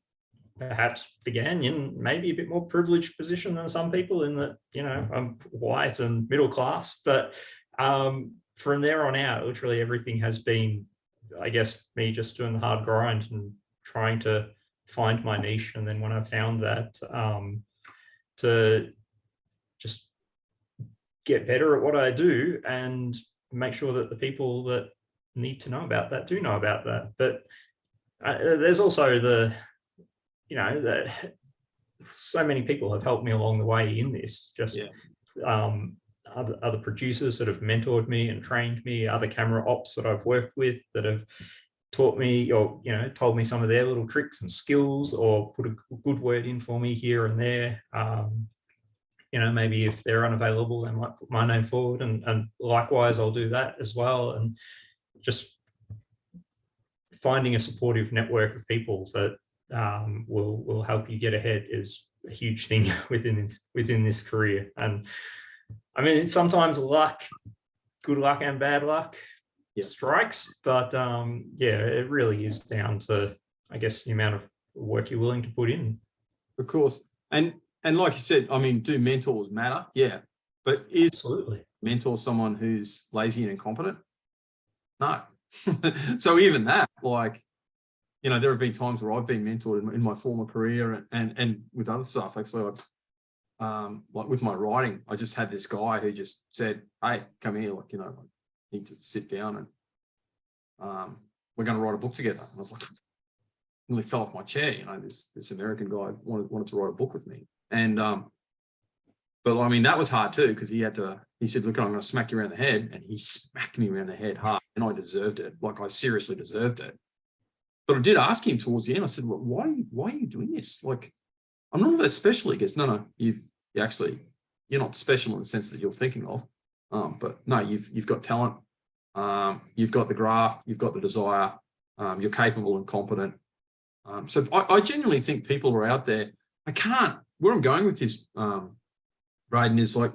perhaps began in maybe a bit more privileged position than some people, in that, you know, I'm white and middle class. But from there on out, literally everything has been, I guess, me just doing the hard grind and trying to find my niche. And then when I found that, to just get better at what I do and make sure that the people that need to know about that do know about that. But there's also so many people have helped me along the way in this. Just, other producers that have mentored me and trained me, other camera ops that I've worked with that have taught me, or told me some of their little tricks and skills, or put a good word in for me here and there. Maybe if they're unavailable, they might put my name forward, and likewise I'll do that as well. And just finding a supportive network of people that will help you get ahead is a huge thing within this career. And I mean, it's sometimes good luck and bad luck strikes, but it really is down to, I guess, the amount of work you're willing to put in. Of course. And like you said, I mean, do mentors matter? Yeah. But is Absolutely. mentor someone who's lazy and incompetent? No. So even that, like, there have been times where I've been mentored in my former career and with other stuff. Actually, like with my writing, I just had this guy who just said, "Hey, come here, like, I need to sit down and we're going to write a book together." And I was like, nearly fell off my chair. This American guy wanted to write a book with me. And but I mean, that was hard too, because he said, "Look, I'm going to smack you around the head," and he smacked me around the head hard, and I deserved it. Like, I seriously deserved it. But I did ask him towards the end. I said, "Well, why are you doing this? Like, I'm not that special." He goes, "No, you're not special in the sense that you're thinking of. But no, you've got talent. You've got the graft. You've got the desire. You're capable and competent." So I genuinely think people are out there. Where I'm going with this, Braydon, is like,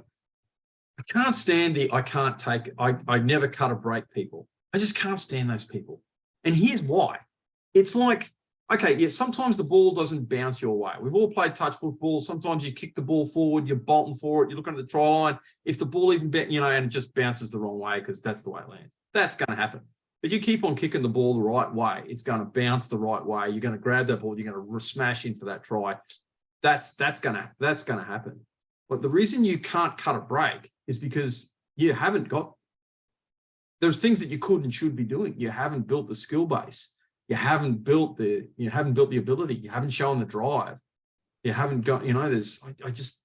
I can't stand I never cut a break people. I just can't stand those people. And here's why. It's like, okay, yeah, sometimes the ball doesn't bounce your way. We've all played touch football. Sometimes you kick the ball forward, you're bolting for it, you're looking at the try line. If the ball even, and it just bounces the wrong way because that's the way it lands, that's going to happen. But you keep on kicking the ball the right way, it's going to bounce the right way. You're going to grab that ball, you're going to smash in for that try. That's going to happen. But the reason you can't cut a break is because you haven't got. There's things that you could and should be doing. You haven't built the skill base. You haven't built the ability. You haven't shown the drive. You haven't got. I just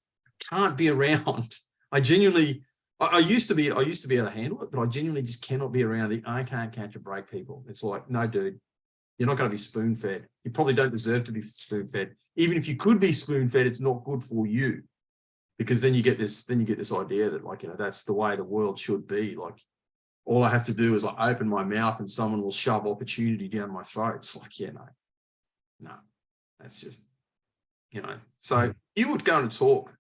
can't be around. I used to be able to handle it, but I genuinely just cannot be around I can't catch a break people. It's like, no, dude, you're not going to be spoon-fed. You probably don't deserve to be spoon-fed. Even if you could be spoon-fed, it's not good for you, because then you get this idea that, like, that's the way the world should be. Like, all I have to do is like open my mouth and someone will shove opportunity down my throat. It's like, yeah, no, that's just, So you would go and talk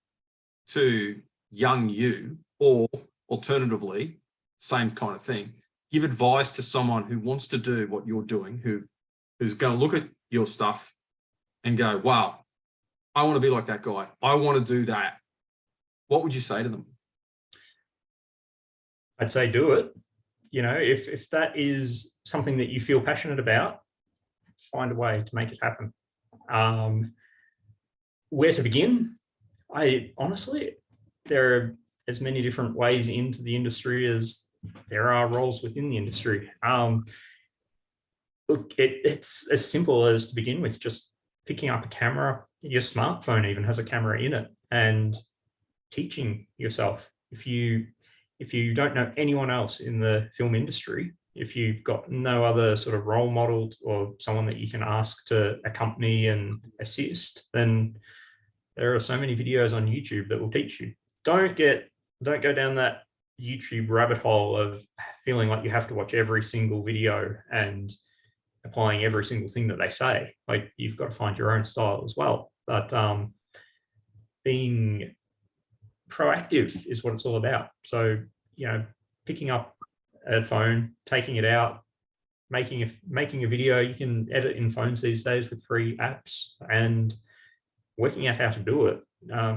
to young you, or alternatively, same kind of thing, give advice to someone who wants to do what you're doing, who's going to look at your stuff and go, wow, I want to be like that guy. I want to do that. What would you say to them? I'd say do it. If that is something that you feel passionate about, find a way to make it happen. Where to begin? There are as many different ways into the industry as there are roles within the industry. Look, it's as simple as, to begin with, just picking up a camera. Your smartphone even has a camera in it, and teaching yourself. If you don't know anyone else in the film industry, if you've got no other sort of role model or someone that you can ask to accompany and assist, then there are so many videos on YouTube that will teach you. Don't go down that YouTube rabbit hole of feeling like you have to watch every single video and applying every single thing that they say. Like, you've got to find your own style as well. But being proactive is what it's all about. So, picking up a phone, taking it out, making a video. You can edit in phones these days with free apps, and working out how to do it.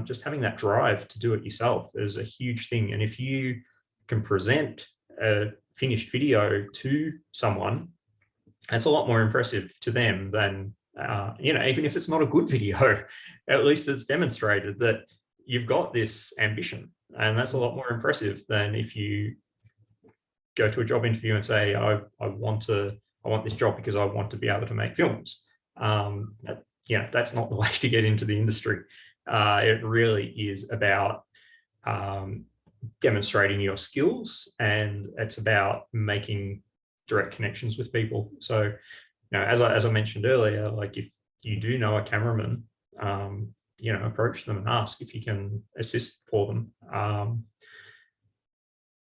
Just having that drive to do it yourself is a huge thing. And if you can present a finished video to someone, that's a lot more impressive to them than, even if it's not a good video, at least it's demonstrated that you've got this ambition. And that's a lot more impressive than if you go to a job interview and say, I want this job because I want to be able to make films. That's not the way to get into the industry. It really is about demonstrating your skills, and it's about making direct connections with people. So, as I mentioned earlier, like if you do know a cameraman, approach them and ask if you can assist for them.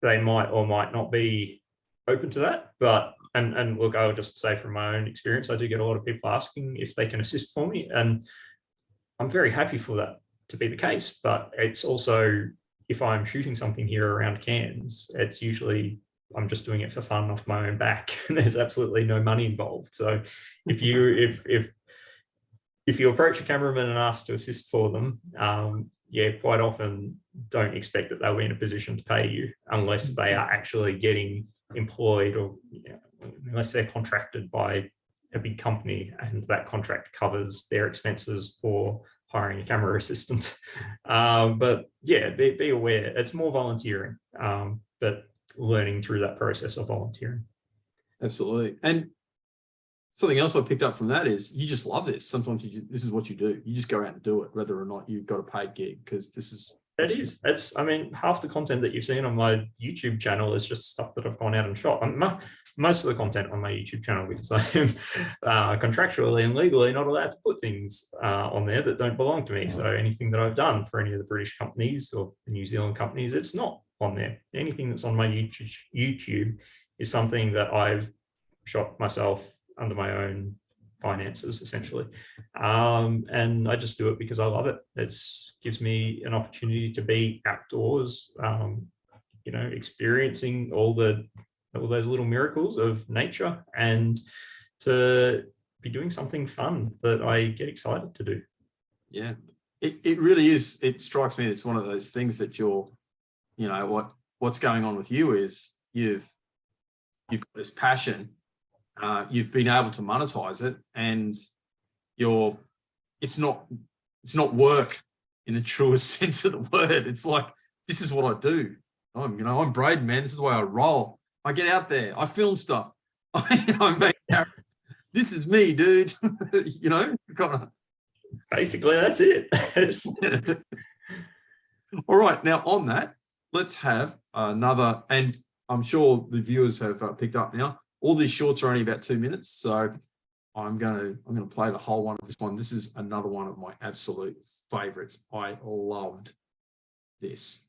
They might or might not be open to that, but and look, I'll just say from my own experience, I do get a lot of people asking if they can assist for me, and I'm very happy for that to be the case. But it's also, if I'm shooting something here around Cairns, it's usually I'm just doing it for fun off my own back, and there's absolutely no money involved. So if you approach a cameraman and ask to assist for them, quite often don't expect that they'll be in a position to pay you unless they are actually getting employed, or unless they're contracted by a big company and that contract covers their expenses for hiring a camera assistant. But yeah, be aware, it's more volunteering, but learning through that process of volunteering. Absolutely. And something else I picked up from that is you just love this. Sometimes this is what you do. You just go out and do it, whether or not you've got a paid gig, because this is. It's, I mean, half the content that you've seen on my YouTube channel is just stuff that I've gone out and shot. Most of the content on my YouTube channel, because I am contractually and legally not allowed to put things on there that don't belong to me. So anything that I've done for any of the British companies or the New Zealand companies, it's not on there. Anything that's on my YouTube is something that I've shot myself under my own finances, essentially. And I just do it because I love it. It gives me an opportunity to be outdoors, experiencing all those little miracles of nature, and to be doing something fun that I get excited to do. Yeah, it really is. It strikes me it's one of those things that what's going on with you is you've got this passion. You've been able to monetize it, and it's not work in the truest sense of the word. It's like, this is what I do. I'm Braydon, man. This is the way I roll. I get out there. I film stuff. I make characters. This is me, dude. Basically, that's it. All right. Now on that, let's have another, and I'm sure the viewers have picked up now. All these shorts are only about 2 minutes, so I'm going to play the whole one of this one. This is another one of my absolute favorites. I loved this.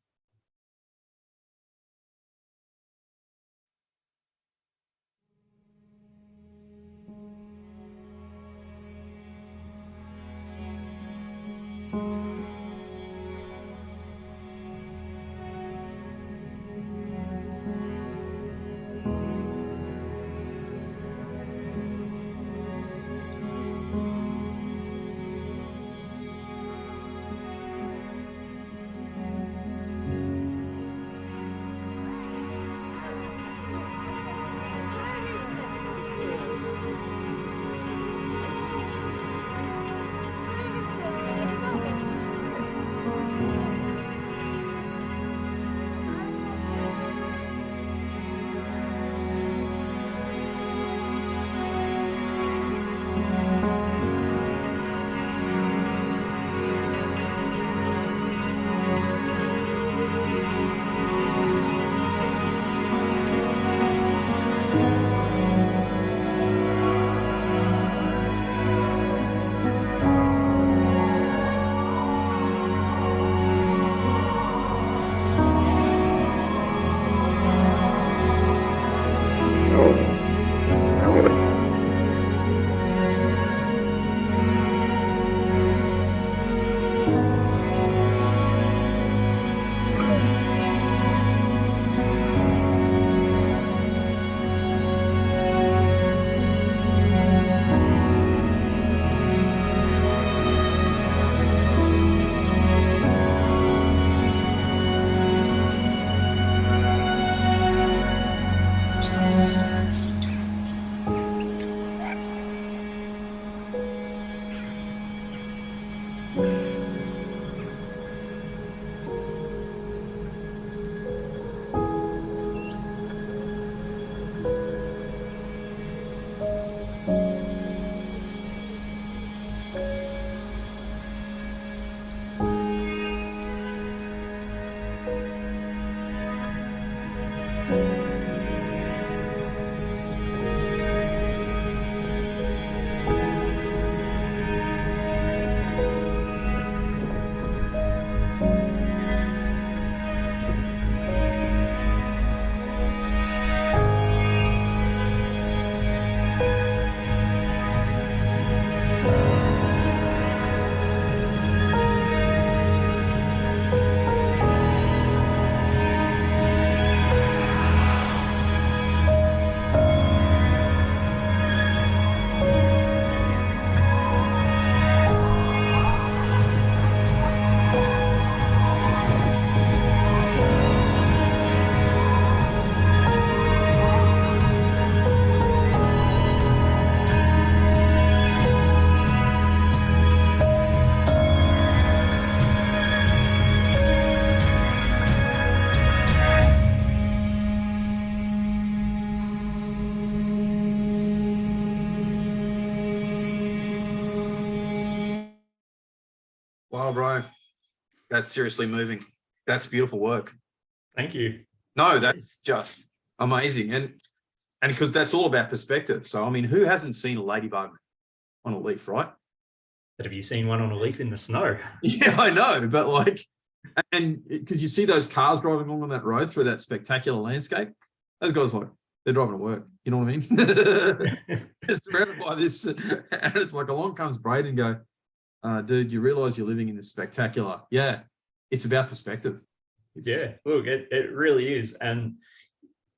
That's seriously moving. That's beautiful work. Thank you. No, that's just amazing. And because that's all about perspective. So, I mean, who hasn't seen a ladybug on a leaf, right? But have you seen one on a leaf in the snow? Yeah, I know. But like, and because you see those cars driving along on that road through that spectacular landscape, those guys like, they're driving to work. You know what I mean? It's surrounded by this. And it's like along comes Braydon and go, dude, you realize you're living in this spectacular. Yeah, it's about perspective. Yeah, look, it really is. And,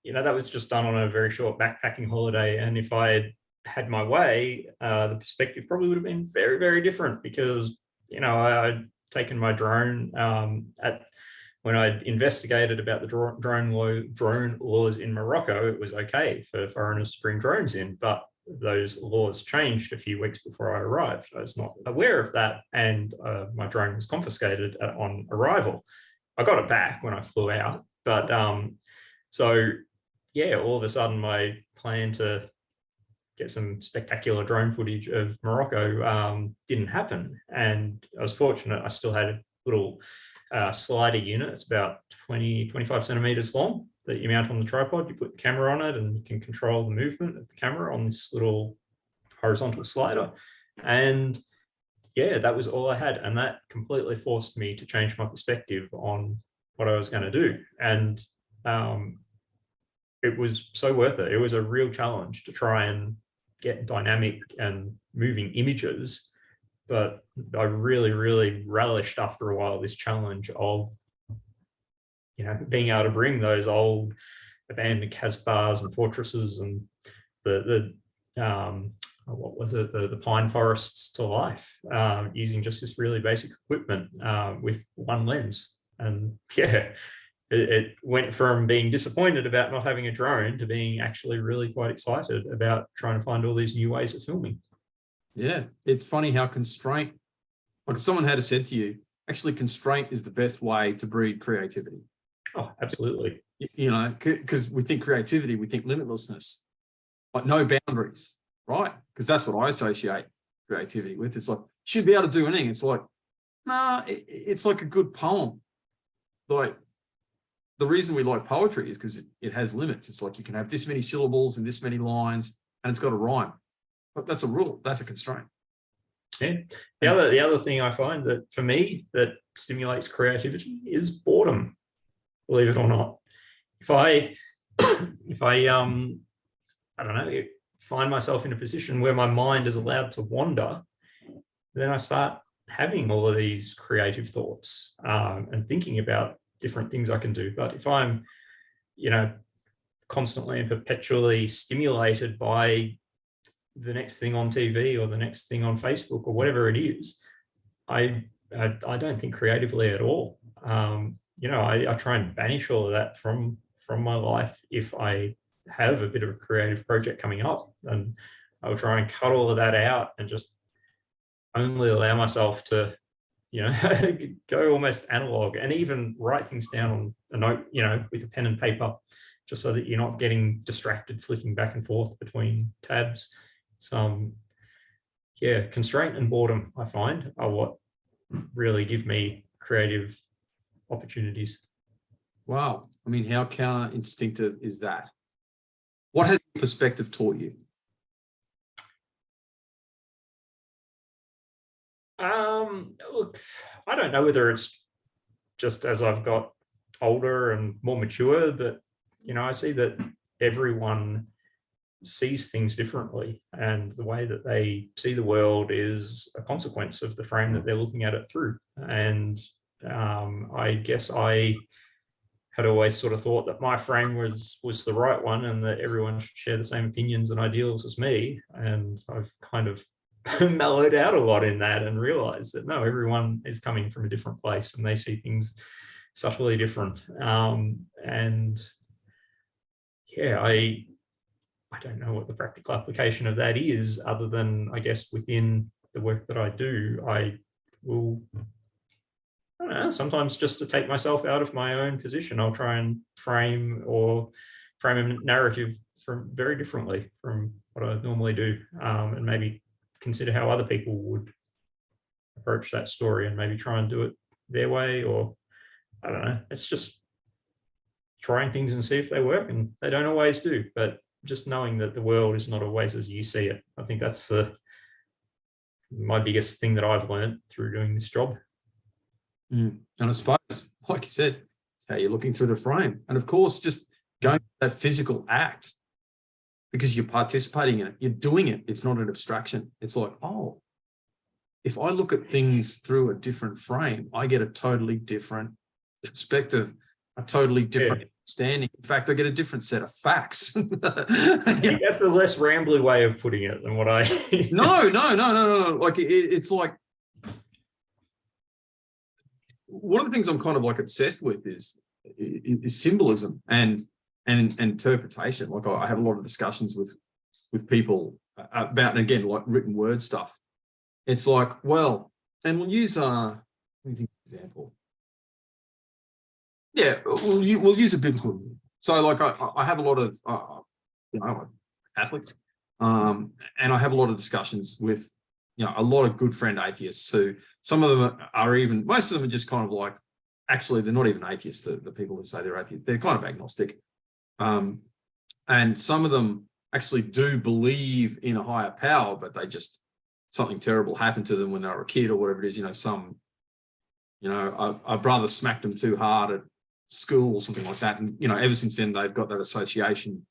you know, that was just done on a very short backpacking holiday. And if I had my way, the perspective probably would have been very, very different because, you know, I'd taken my drone when I investigated about the drone laws in Morocco. It was okay for foreigners to bring drones in, but those laws changed a few weeks before I arrived. I was not aware of that, and my drone was confiscated on arrival. I got it back when I flew out, but so yeah, all of a sudden my plan to get some spectacular drone footage of Morocco didn't happen, and I was fortunate. I still had a little slider unit. It's about 25 centimeters long that you mount on the tripod. You put the camera on it and you can control the movement of the camera on this little horizontal slider. And yeah, that was all I had. And that completely forced me to change my perspective on what I was going to do. And it was so worth it. It was a real challenge to try and get dynamic and moving images. But I really, really relished after a while this challenge of, you know, being able to bring those old abandoned Casbahs and fortresses and the pine forests to life using just this really basic equipment with one lens. And yeah, it went from being disappointed about not having a drone to being actually really quite excited about trying to find all these new ways of filming. Yeah, it's funny how constraint, like if someone had said to you, actually constraint is the best way to breed creativity. Oh, absolutely. You know, because we think creativity, we think limitlessness, like no boundaries, right? Because that's what I associate creativity with. It's like, you should be able to do anything. It's like, nah, it's like a good poem. Like the reason we like poetry is because it has limits. It's like you can have this many syllables and this many lines and it's got a rhyme. But that's a rule. That's a constraint. Yeah. The other thing I find that for me that stimulates creativity is boredom. Believe it or not, if I don't know, find myself in a position where my mind is allowed to wander, then I start having all of these creative thoughts and thinking about different things I can do. But if I'm, you know, constantly and perpetually stimulated by the next thing on TV or the next thing on Facebook or whatever it is, I don't think creatively at all. You know, I try and banish all of that from my life if I have a bit of a creative project coming up, and I'll try and cut all of that out and just only allow myself to, you know, go almost analog and even write things down on a note, you know, with a pen and paper, just so that you're not getting distracted flicking back and forth between tabs. So yeah, constraint and boredom, I find, are what really give me creative opportunities. Wow. I mean, how counter-instinctive is that? What has perspective taught you? Look, I don't know whether it's just as I've got older and more mature, but, you know, I see that everyone sees things differently, and the way that they see the world is a consequence of the frame that they're looking at it through. And I guess I had always sort of thought that my frame was the right one and that everyone should share the same opinions and ideals as me. And I've kind of mellowed out a lot in that and realized that no, everyone is coming from a different place and they see things subtly different. And yeah, I don't know what the practical application of that is, other than I guess within the work that I do, I will, I don't know, sometimes just to take myself out of my own position, I'll try and frame a narrative from very differently from what I normally do, and maybe consider how other people would approach that story and maybe try and do it their way, or I don't know. It's just trying things and see if they work, and they don't always do, but just knowing that the world is not always as you see it. I think that's my biggest thing that I've learned through doing this job. And I suppose, like you said, it's how you're looking through the frame. And of course, just going that physical act, because you're participating in it, you're doing it. It's not an abstraction. It's like, oh, if I look at things through a different frame, I get a totally different perspective, a totally different understanding. In fact, I get a different set of facts. I think that's a less rambly way of putting it than what I. No. Like it's like, one of the things I'm kind of like obsessed with is symbolism and interpretation. Like I have a lot of discussions with people about, and again, like written word stuff. It's like, well, and we'll use let me think of an example. Yeah, we'll use a biblical. So like I have a lot of like Catholic, and I have a lot of discussions with a lot of good friend atheists who, some of them are even, most of them are just kind of like, actually they're not even atheists, the people who say they're atheists, they're kind of agnostic. And some of them actually do believe in a higher power, but they just, something terrible happened to them when they were a kid or whatever it is, a brother smacked them too hard at school or something like that. And, ever since then they've got that association.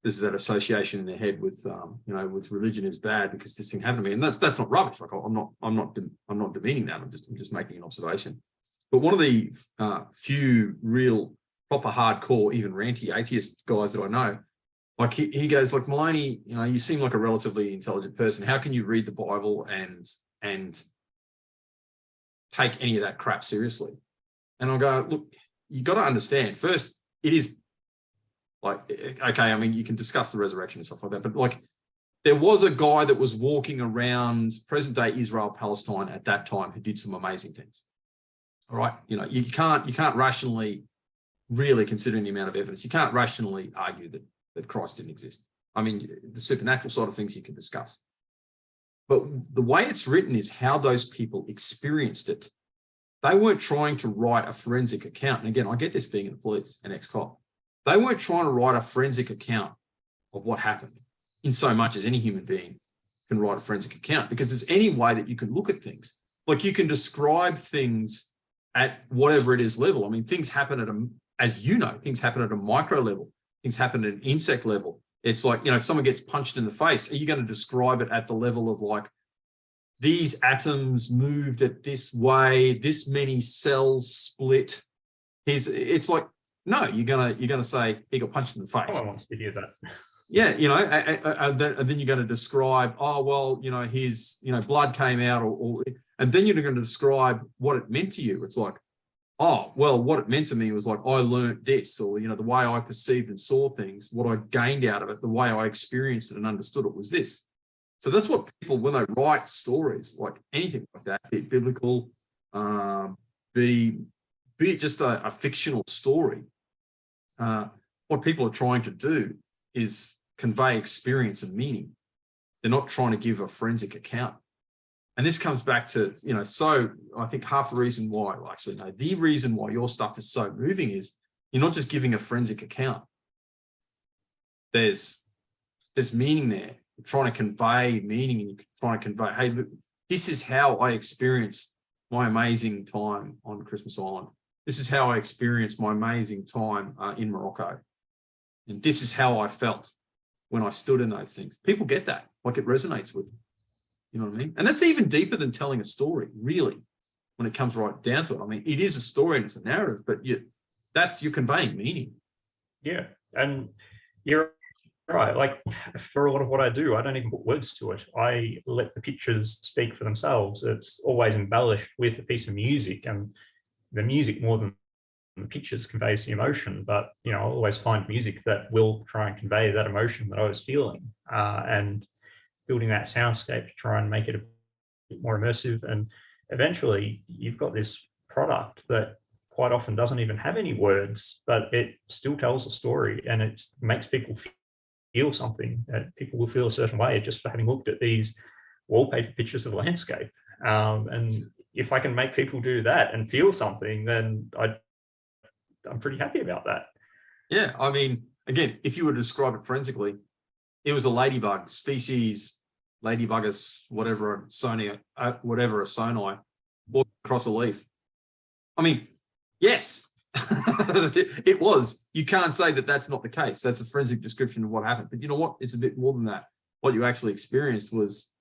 There's that association in their head with, with religion is bad because this thing happened to me. And that's not rubbish. Like I'm not demeaning that. I'm just making an observation. But one of the few real proper hardcore, even ranty atheist guys that I know, like he goes like, Moloney, you seem like a relatively intelligent person. How can you read the Bible and take any of that crap seriously? And I'll go, look, you got to understand first, it is like, okay, I mean, you can discuss the resurrection and stuff like that, but like there was a guy that was walking around present day Israel, Palestine at that time who did some amazing things. All right. You can't rationally, really, considering the amount of evidence, you can't rationally argue that Christ didn't exist. I mean, the supernatural side of things you can discuss. But the way it's written is how those people experienced it. They weren't trying to write a forensic account. And again, I get this being in the police, an ex-cop. They weren't trying to write a forensic account of what happened, in so much as any human being can write a forensic account, because there's any way that you can look at things. Like you can describe things at whatever it is level. I mean, things happen things happen at a micro level. Things happen at an insect level. It's like, if someone gets punched in the face, are you going to describe it at the level of like, these atoms moved at this way, this many cells split? It's like, no, you're gonna say he got punched in the face. No one wants to hear that. Yeah, and then you're going to describe, oh well, his blood came out, and then you're going to describe what it meant to you. It's like, oh well, what it meant to me was like I learned this, or the way I perceived and saw things, what I gained out of it, the way I experienced it and understood it was this. So that's what people, when they write stories, like anything like that, be it biblical, be it just a fictional story, what people are trying to do is convey experience and meaning. They're not trying to give a forensic account. And this comes back to, so I think half the reason why, well, actually, no, the reason why your stuff is so moving is you're not just giving a forensic account. There's meaning there. You're trying to convey meaning, and you're trying to convey, hey, look, this is how I experienced my amazing time on Christmas Island. This is how I experienced my amazing time in Morocco. And this is how I felt when I stood in those things. People get that, like it resonates with them. You know what I mean? And that's even deeper than telling a story, really, when it comes right down to it. I mean, it is a story and it's a narrative, but you're conveying meaning. Yeah. And you're right. Like for a lot of what I do, I don't even put words to it. I let the pictures speak for themselves. It's always embellished with a piece of music, and the music more than the pictures conveys the emotion, but I'll always find music that will try and convey that emotion that I was feeling, and building that soundscape to try and make it a bit more immersive. And eventually you've got this product that quite often doesn't even have any words, but it still tells a story, and it makes people feel something. People will feel a certain way just for having looked at these wallpaper pictures of landscape. And if I can make people do that and feel something, then I'm pretty happy about that. Yeah, I mean, again, if you were to describe it forensically, it was a ladybug species, ladybugus, whatever a sonii, walked across a leaf. I mean, yes, it was. You can't say that that's not the case. That's a forensic description of what happened. But you know what? It's a bit more than that. What you actually experienced was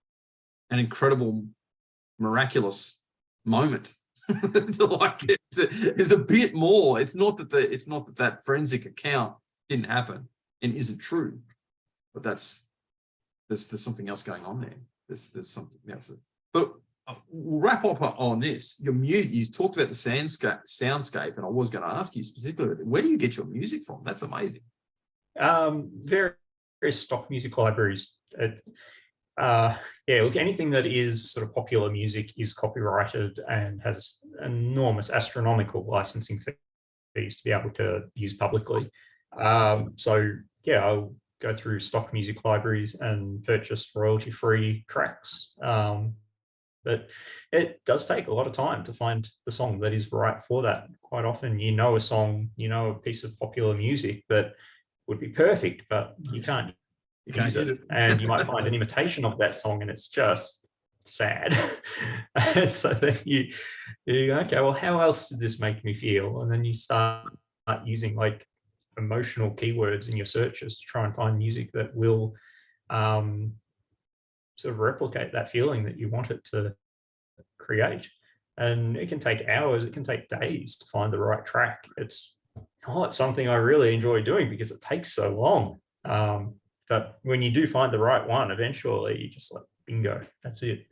an incredible, miraculous moment. It's a bit more. It's not that that forensic account didn't happen and isn't true, but there's something else going on there. There's something else. But we'll wrap up on this. Your music. You talked about the soundscape, and I was going to ask you specifically, where do you get your music from? That's amazing. Very stock music libraries. Yeah, look, anything that is sort of popular music is copyrighted and has enormous astronomical licensing fees to be able to use publicly. So yeah, I'll go through stock music libraries and purchase royalty-free tracks. But it does take a lot of time to find the song that is right for that. Quite often, you know a song, you know a piece of popular music that would be perfect, but you can't use it. And you might find an imitation of that song, and it's just sad. And so then you go, okay, well, how else did this make me feel? And then you start using like emotional keywords in your searches to try and find music that will sort of replicate that feeling that you want it to create. And it can take hours, it can take days to find the right track. It's something I really enjoy doing because it takes so long. But when you do find the right one, eventually you just like, bingo, that's it.